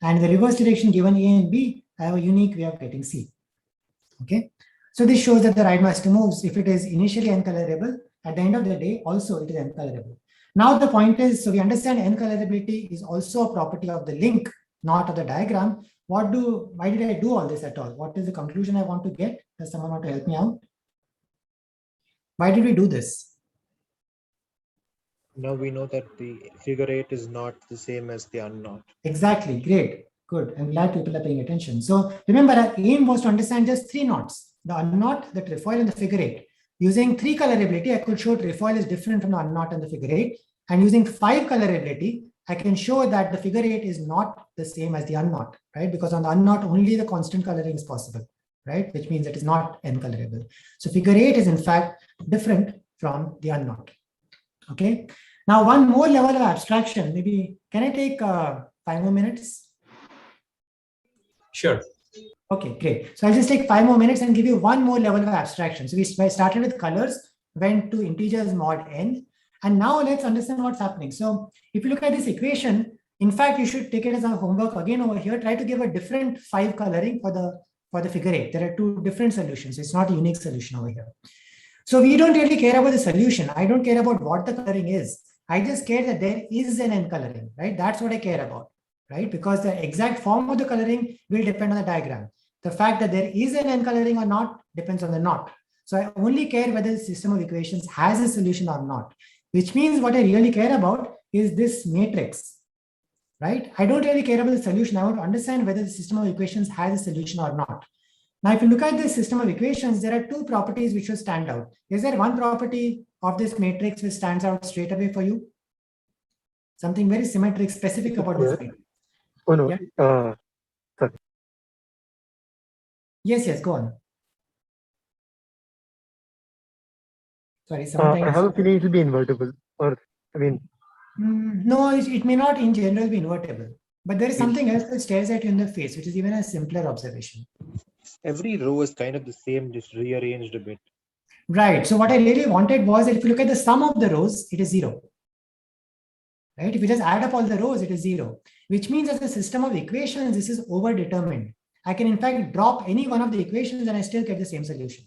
S1: And in the reverse direction, given A and B, I have a unique way of getting C. Okay. So this shows that the Reidemeister moves, if it is initially n-colorable, at the end of the day, also it is n-colorable. Now the point is, so we understand n-colorability is also a property of the link, not of the diagram. Why did I do all this at all? What is the conclusion I want to get? Does someone want to help me out? Why did we do this?
S3: Now we know that the figure 8 is not the same as the unknot.
S1: Exactly, great, good. I'm glad people are paying attention. So remember, our aim was to understand just 3 knots. The unknot, the trefoil, and the figure 8. Using 3 colorability, I could show trefoil is different from the unknot and the figure 8. And using 5 colorability, I can show that the figure 8 is not the same as the unknot, right? Because on the unknot, only the constant coloring is possible, right? Which means it is not n-colorable. So figure 8 is in fact different from the unknot. Okay. Now one more level of abstraction. Maybe can I take 5 more minutes?
S5: Sure.
S1: Okay, great. So I'll just take 5 more minutes and give you one more level of abstraction. So we started with colors, went to integers mod n, and now let's understand what's happening. So if you look at this equation, in fact, you should take it as a homework again over here. Try to give a different 5 coloring for the figure 8. There are 2 different solutions. It's not a unique solution over here. So we don't really care about the solution. I don't care about what the coloring is. I just care that there is an n coloring, right? That's what I care about, right? Because the exact form of the coloring will depend on the diagram. The fact that there is an n coloring or not depends on the knot. So I only care whether the system of equations has a solution or not, which means what I really care about is this matrix, right? I don't really care about the solution. I want to understand whether the system of equations has a solution or not. Now, if you look at this system of equations, there are 2 properties which will stand out. Is there one property of this matrix which stands out straight away for you? Something very symmetric, specific about this matrix.
S3: Oh no.
S1: Yeah? Yes, go on. Sorry,
S3: I
S1: sometimes.
S3: have a feeling it will be invertible, or I mean,
S1: No, it may not in general be invertible, but there is
S3: Yes.
S1: something else that stares at you in the face, which is even a simpler observation.
S3: every row is kind of the same, just rearranged a bit.
S1: Right. So what I really wanted was that if you look at the sum of the rows, it is 0. Right? If you just add up all the rows, it is 0, which means as a system of equations, this is overdetermined. I can in fact drop any one of the equations and I still get the same solution.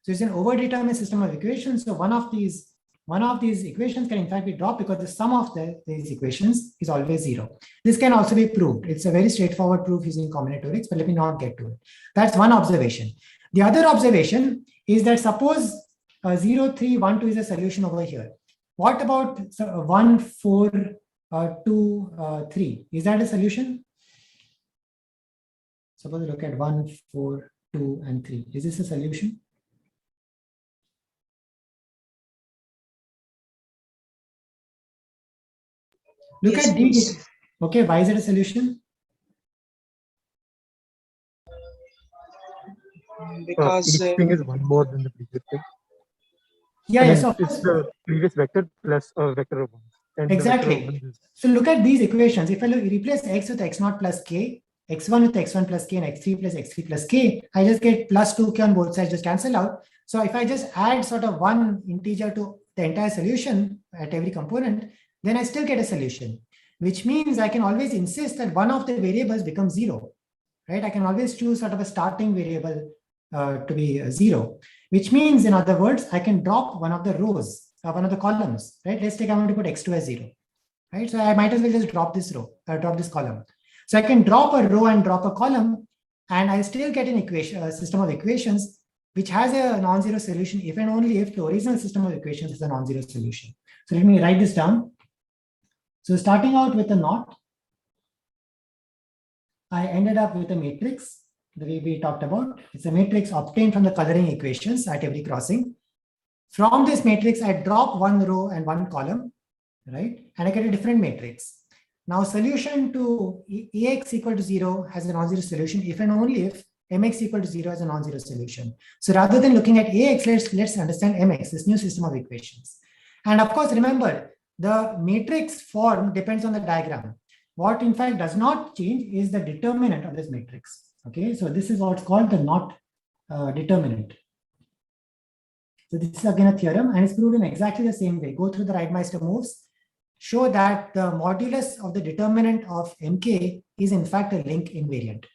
S1: So it's an overdetermined system of equations. So one of these equations can in fact be dropped because the sum of these equations is always 0. This can also be proved. It's a very straightforward proof using combinatorics, but let me not get to it. That's one observation. The other observation is that suppose 0, 3, 1, 2 is a solution over here. What about 1, 4, 2, 3? Is that a solution? Suppose look at 1, 4, 2, and 3. Is this a solution? Look
S5: Yes,
S1: at D.
S5: please.
S1: Okay, why is it a solution?
S5: Because
S3: each thing is one more than the previous thing.
S1: Yeah,
S3: I
S1: yes,
S3: mean,
S1: of
S3: it's
S1: course.
S3: the previous vector plus a vector of 1. And the vector of
S1: Exactly.
S3: 1 is
S1: So look at these equations. If I replace x with x0 plus k, x1 with x1 plus k, and x3 plus x3 plus k, I just get plus 2k on both sides, just cancel out. So if I just add sort of one integer to the entire solution at every component, then I still get a solution, which means I can always insist that one of the variables becomes 0, right? I can always choose sort of a starting variable to be 0, which means, in other words, I can drop one of the rows, one of the columns, right? Let's take, I want to put x2 as 0, right? So I might as well just drop this row, drop this column. So I can drop a row and drop a column, and I still get an equation, a system of equations which has a non-zero solution if and only if the original system of equations is a non-zero solution. So let me write this down. So starting out with a knot, I ended up with a matrix, the way we talked about. It's a matrix obtained from the coloring equations at every crossing. From this matrix, I drop one row and one column, right? And I get a different matrix. Now, solution to Ax equal to 0 has a non-zero solution if and only if Mx equal to 0 has a non-zero solution. So rather than looking at Ax, let's understand Mx, this new system of equations. And of course, remember, the matrix form depends on the diagram. What in fact does not change is the determinant of this matrix. Okay, so this is what's called the knot determinant. So this is again a theorem, and it's proved in exactly the same way. Go through the Reidmeister moves, show that the modulus of the determinant of Mk is in fact a link invariant.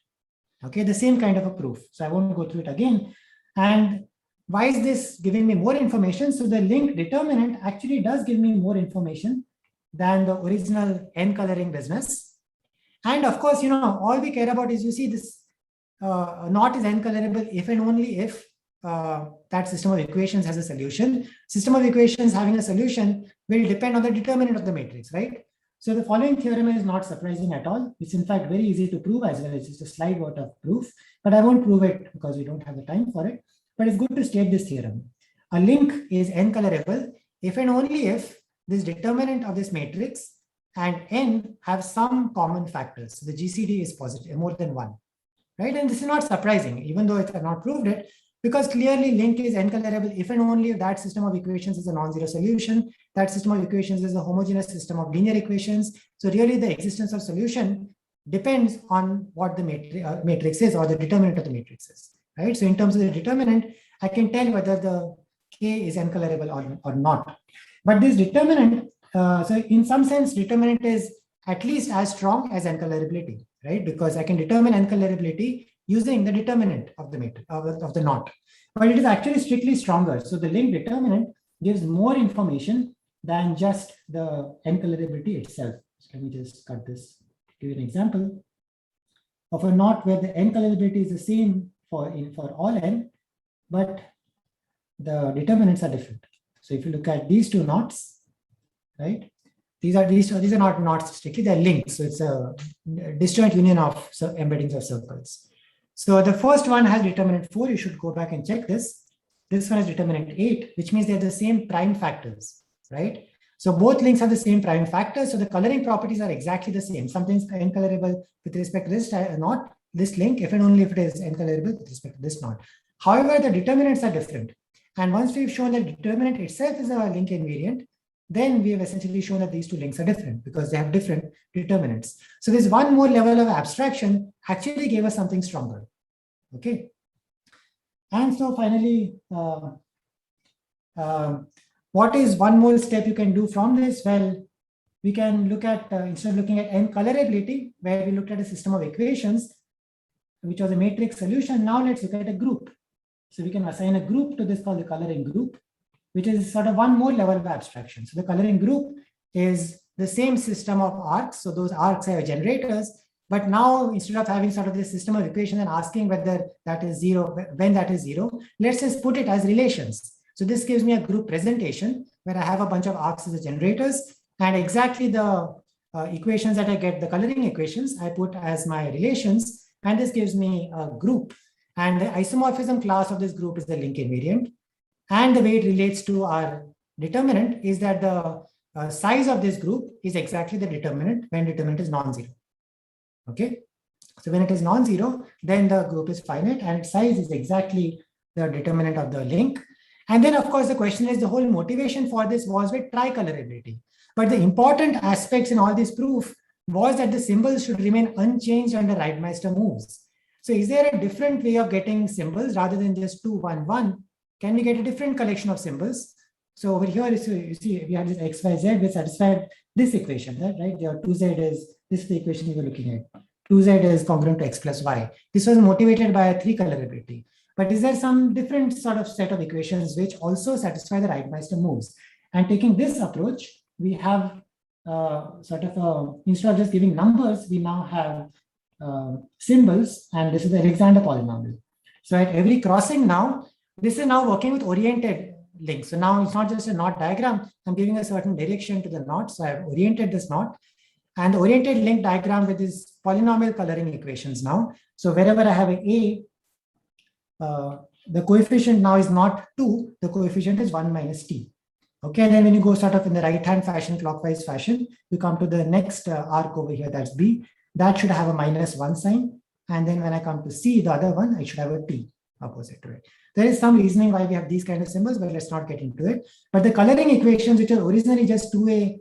S1: Okay, the same kind of a proof. So I won't go through it again. And why is this giving me more information? So the link determinant actually does give me more information than the original n coloring business. And of course, you know, all we care about is, you see, this knot is n colorable if and only if that system of equations has a solution. System of equations having a solution will depend on the determinant of the matrix, right? So the following theorem is not surprising at all. It's in fact very easy to prove as well. It's just a slide worth of proof, but I won't prove it because we don't have the time for it. But it's good to state this theorem. A link is n colorable if and only if this determinant of this matrix and n have some common factors. So the GCD is positive, more than 1, right? And this is not surprising, even though I have not proved it, because clearly link is n colorable if and only if that system of equations is a non-zero solution. That system of equations is a homogeneous system of linear equations. So really the existence of solution depends on what the matrix is, or the determinant of the matrix is, right? So in terms of the determinant, I can tell whether the K is n colorable or not. But this determinant, so in some sense, determinant is at least as strong as n colorability, right? Because I can determine n colorability using the determinant of the matrix, of the knot. But it is actually strictly stronger. So the link determinant gives more information than just the n colorability itself. So let me just cut this, give you an example of a knot where the n colorability is the same for all n, but the determinants are different. So if you look at these two knots, right? These are not knots strictly, they're links. So it's a disjoint union of embeddings of circles. So the first one has determinant 4. You should go back and check this. This one has determinant 8, which means they're the same prime factors, right? So both links have the same prime factors. So the coloring properties are exactly the same. Something's n colorable with respect to this knot, this link, if and only if it is n colorable with respect to this knot. However, the determinants are different. And once we've shown that determinant itself is a link invariant, then we have essentially shown that these two links are different because they have different determinants. So this one more level of abstraction actually gave us something stronger. Okay. And so finally, what is one more step you can do from this? Well, we can look at, instead of looking at n colorability, where we looked at a system of equations, which was a matrix solution. Now let's look at a group. So we can assign a group to this called the coloring group, which is sort of one more level of abstraction. So the coloring group is the same system of arcs. So those arcs are generators, but now instead of having sort of this system of equations and asking whether that is zero, when that is zero, let's just put it as relations. So this gives me a group presentation where I have a bunch of arcs as the generators, and exactly the equations that I get, the coloring equations, I put as my relations, and this gives me a group. And the isomorphism class of this group is the link invariant. And the way it relates to our determinant is that the size of this group is exactly the determinant when determinant is non-zero. Okay. So when it is non-zero, then the group is finite and its size is exactly the determinant of the link. And then of course the question is, the whole motivation for this was with tricolorability. But the important aspects in all this proof was that the symbols should remain unchanged under Reidemeister moves. So is there a different way of getting symbols rather than just 2, 1, 1? Can we get a different collection of symbols? So over here, you see, we have this x, y, z, we satisfied this equation, right? Your 2z is, this is the equation we were looking at. 2z is congruent to x plus y. This was motivated by a 3 colorability. But is there some different sort of set of equations which also satisfy the Reidemeister moves? And taking this approach, we have sort of, instead of just giving numbers, we now have symbols, and this is the Alexander polynomial. So at every crossing now, this is now working with oriented links. So now it's not just a knot diagram. I'm giving a certain direction to the knot. So I've oriented this knot, and the oriented link diagram with these polynomial coloring equations now. So wherever I have a, the coefficient now is not 2, the coefficient is 1 minus t. Okay, and then when you go sort of in the right-hand fashion, clockwise fashion, you come to the next arc over here, that's b. That should have a -1 sign. And then when I come to C, the other one, I should have a T opposite to it. There is some reasoning why we have these kind of symbols, but let's not get into it. But the coloring equations, which are originally just 2a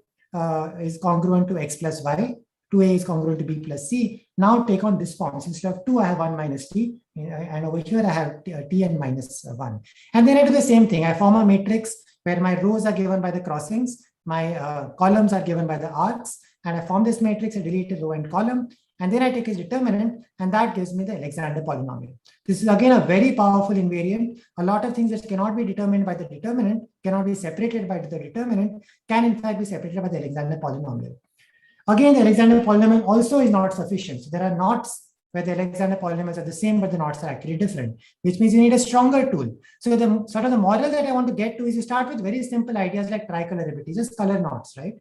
S1: is congruent to x plus y, 2a is congruent to b plus c, now take on this form. So instead of 2, I have 1 minus t, and over here I have t and minus 1. And then I do the same thing. I form a matrix where my rows are given by the crossings, my columns are given by the arcs, and I form this matrix, I delete a row and column, and then I take its determinant, and that gives me the Alexander polynomial. This is again a very powerful invariant. A lot of things that cannot be determined by the determinant, cannot be separated by the determinant, can in fact be separated by the Alexander polynomial. Again, the Alexander polynomial also is not sufficient. So there are knots where the Alexander polynomials are the same, but the knots are actually different, which means you need a stronger tool. So the sort of the model that I want to get to is you start with very simple ideas like tricolorability, just color knots, right?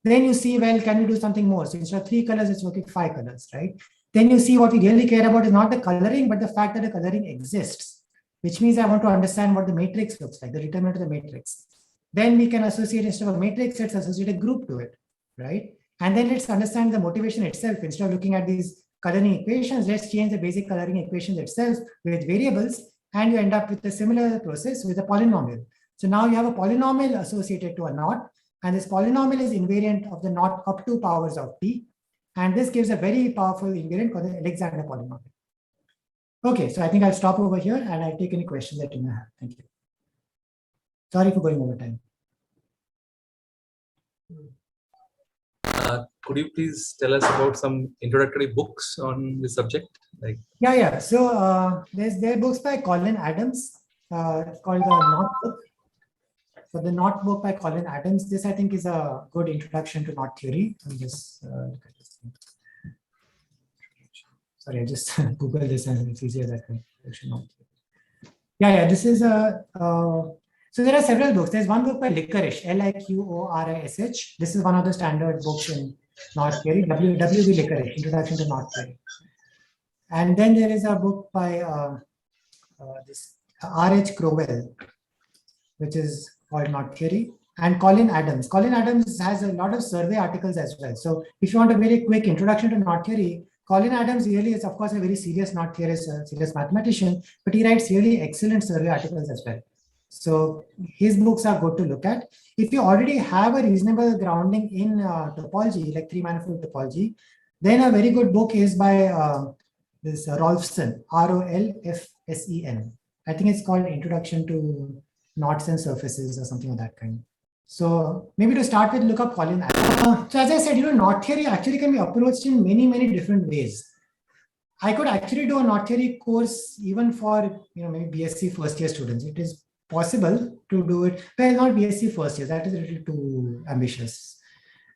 S1: Then you see, well, can we do something more? So instead of 3 colors, it's working 5 colors, right? Then you see what we really care about is not the coloring, but the fact that the coloring exists, which means I want to understand what the matrix looks like, the determinant of the matrix. Then we can associate, instead of a matrix, let's associate a group to it, right? And then let's understand the motivation itself. Instead of looking at these coloring equations, let's change the basic coloring equations itself with variables, and you end up with a similar process with a polynomial. So now you have a polynomial associated to a knot, and this polynomial is invariant of the knot up to powers of t. And this gives a very powerful invariant called the Alexander polynomial. Okay, so I think I'll stop over here and I'll take any questions that you may have. Thank you. Sorry for going over time.
S5: Could you please tell us about some introductory books on this subject? Like,
S1: Yeah. So there are books by Colin Adams called the Knot Book. So the Knot Book by Colin Adams. This I think is a good introduction to knot theory. I'm just look at this thing. Sorry, I just Google this and it's easier that way. Yeah. This is a. So there are several books. There's one book by Lickorish, Liqorish. This is one of the standard books in knot theory, W.B. Lickorish, Introduction to Knot Theory. And then there is a book by this R.H. Crowell, which is called Knot Theory, and Colin Adams. Colin Adams has a lot of survey articles as well. So if you want a very quick introduction to knot theory, Colin Adams really is, of course, a very serious knot theorist, a serious mathematician, but he writes really excellent survey articles as well. So his books are good to look at. If you already have a reasonable grounding in topology, like three-manifold topology, then a very good book is by this Rolfsen, Rolfsen. I think it's called Introduction to Knots and Surfaces or something of that kind. So maybe to start with, look up Colin. So as I said, knot theory actually can be approached in many, many different ways. I could actually do a knot theory course even for, maybe BSc first year students. It is possible to do it. Well, not BSc first year, that is a little too ambitious.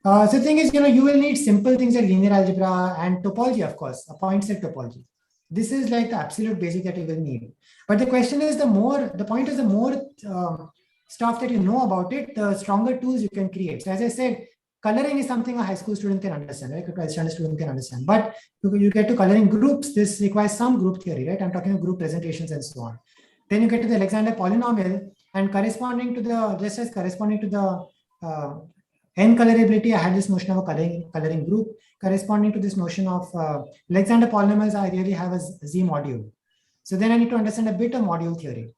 S1: So the thing is, you will need simple things like linear algebra and topology, of course, a point set topology. This is like the absolute basic that you will need. But the question is, the more stuff that you know about it, the stronger tools you can create. So as I said, coloring is something a high school student can understand, right? A 12th standard student can understand. But you get to coloring groups, this requires some group theory, right? I'm talking about group presentations and so on. Then you get to the Alexander polynomial, and corresponding to the n colorability, I had this notion of a coloring group. Corresponding to this notion of Alexander polynomials, I really have a Z module. So then I need to understand a bit of module theory.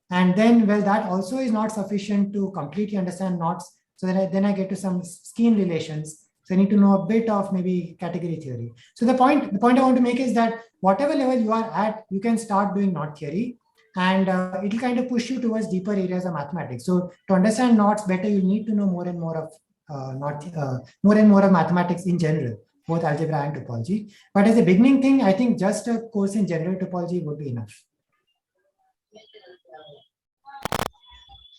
S1: And then, well, that also is not sufficient to completely understand knots. So then I get to some scheme relations. So I need to know a bit of maybe category theory. So the point I want to make is that whatever level you are at, you can start doing knot theory, and it will kind of push you towards deeper areas of mathematics. So to understand knots better, you need to know more and more of mathematics in general, both algebra and topology. But as a beginning thing, I think just a course in general topology would be enough.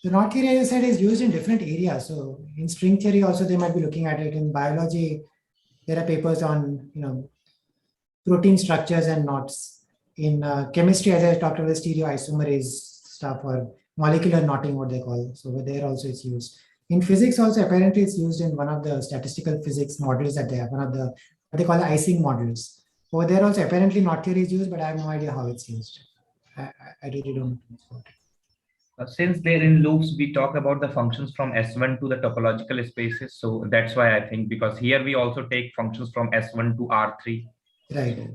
S1: The knot theory, as I said, is used in different areas. So in string theory also, they might be looking at it. In biology, there are papers on protein structures and knots. In chemistry, as I talked about, the stereoisomerase stuff, or molecular knotting, what they call. So there also it's used. In physics also, apparently it's used in one of the statistical physics models that they have, one of the, what they call the Ising models. Over there also, apparently knot theory is used, but I have no idea how it's used. I really don't know.
S4: Since they're in loops, we talk about the functions from S1 to the topological spaces. So that's why I think, because here we also take functions from S1 to R3.
S1: Right.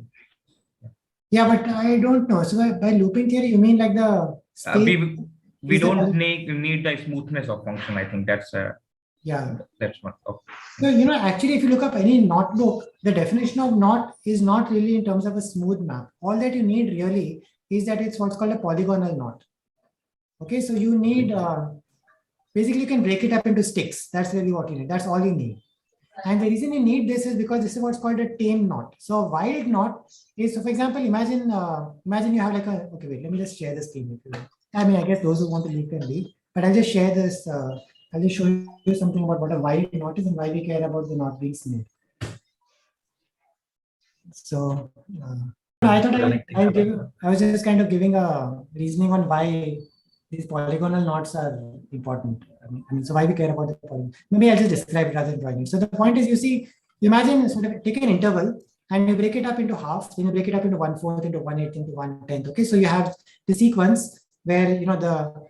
S1: Yeah, but I don't know. So by looping theory, you mean like the
S4: we don't need the smoothness of function. I think that's that's one. Okay.
S1: So actually, if you look up any knot book, the definition of knot is not really in terms of a smooth map. All that you need really is that it's what's called a polygonal knot. Okay, so you need basically you can break it up into sticks. That's really what you need. That's all you need. And the reason you need this is because this is what's called a tame knot. So a wild knot is, so for example, imagine you have like a, okay, wait, let me just share the screen. I mean, I guess those who want to leave can leave, but I'll just share this. I'll just show you something about what a wild knot is and why we care about the knot being smooth. So I thought I was just kind of giving a reasoning on why these polygonal knots are important. I mean, so why we care about the polygon? Maybe I'll just describe it rather than drawing it. So the point is, imagine sort of take an interval and you break it up into half, then you break it up into 1/4, into 1/8, into 1/10. Okay, so you have the sequence where the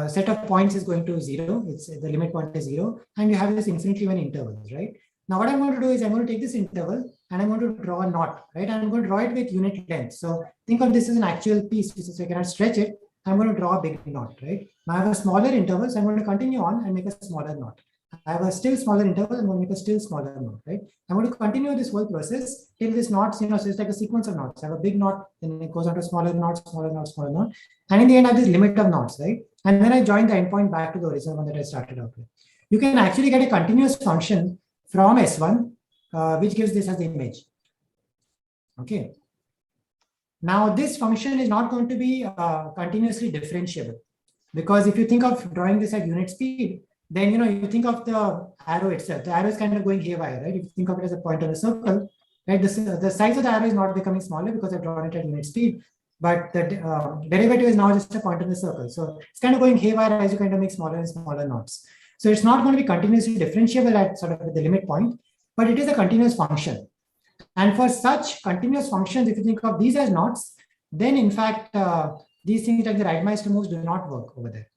S1: set of points is going to 0. It's the limit point is 0, and you have this infinitely many intervals, right? Now what I'm going to do is I'm going to take this interval and I'm going to draw a knot, right? And I'm going to draw it with unit length. So think of this as an actual piece, so I cannot stretch it. I'm going to draw a big knot, right? Now I have a smaller interval, so I'm going to continue on and make a smaller knot. I have a still smaller interval, I'm going to make a still smaller knot, right? I'm going to continue this whole process till this knot, so it's like a sequence of knots. I have a big knot, then it goes on to smaller knot, smaller knot, smaller knot. And in the end, I have this limit of knots, right? And then I join the endpoint back to the original one that I started out with. You can actually get a continuous function from S1, which gives this as the image. Okay. Now, this function is not going to be continuously differentiable, because if you think of drawing this at unit speed, then you think of the arrow itself. The arrow is kind of going haywire, right? If you think of it as a point on a circle, right? The size of the arrow is not becoming smaller because I've drawn it at unit speed, but the derivative is now just a point on the circle. So it's kind of going haywire as you kind of make smaller and smaller knots. So it's not going to be continuously differentiable at sort of the limit point, but it is a continuous function. And for such continuous functions, if you think of these as knots, then in fact, these things like the Reidemeister moves do not work over there.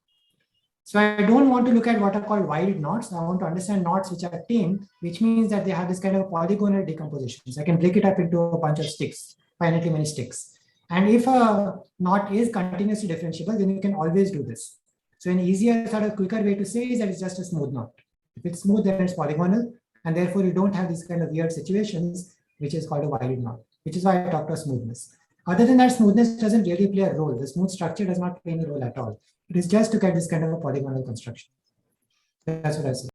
S1: So I don't want to look at what are called wild knots. I want to understand knots which are tame, which means that they have this kind of polygonal decomposition. So I can break it up into a bunch of sticks, finitely many sticks. And if a knot is continuously differentiable, then you can always do this. So an easier sort of quicker way to say is that it's just a smooth knot. If it's smooth, then it's polygonal, and therefore you don't have these kind of weird situations, which is called a wide knot, which is why I talked about smoothness. Other than that, smoothness doesn't really play a role. The smooth structure does not play any role at all. It is just to get this kind of a polygonal construction. That's what I say.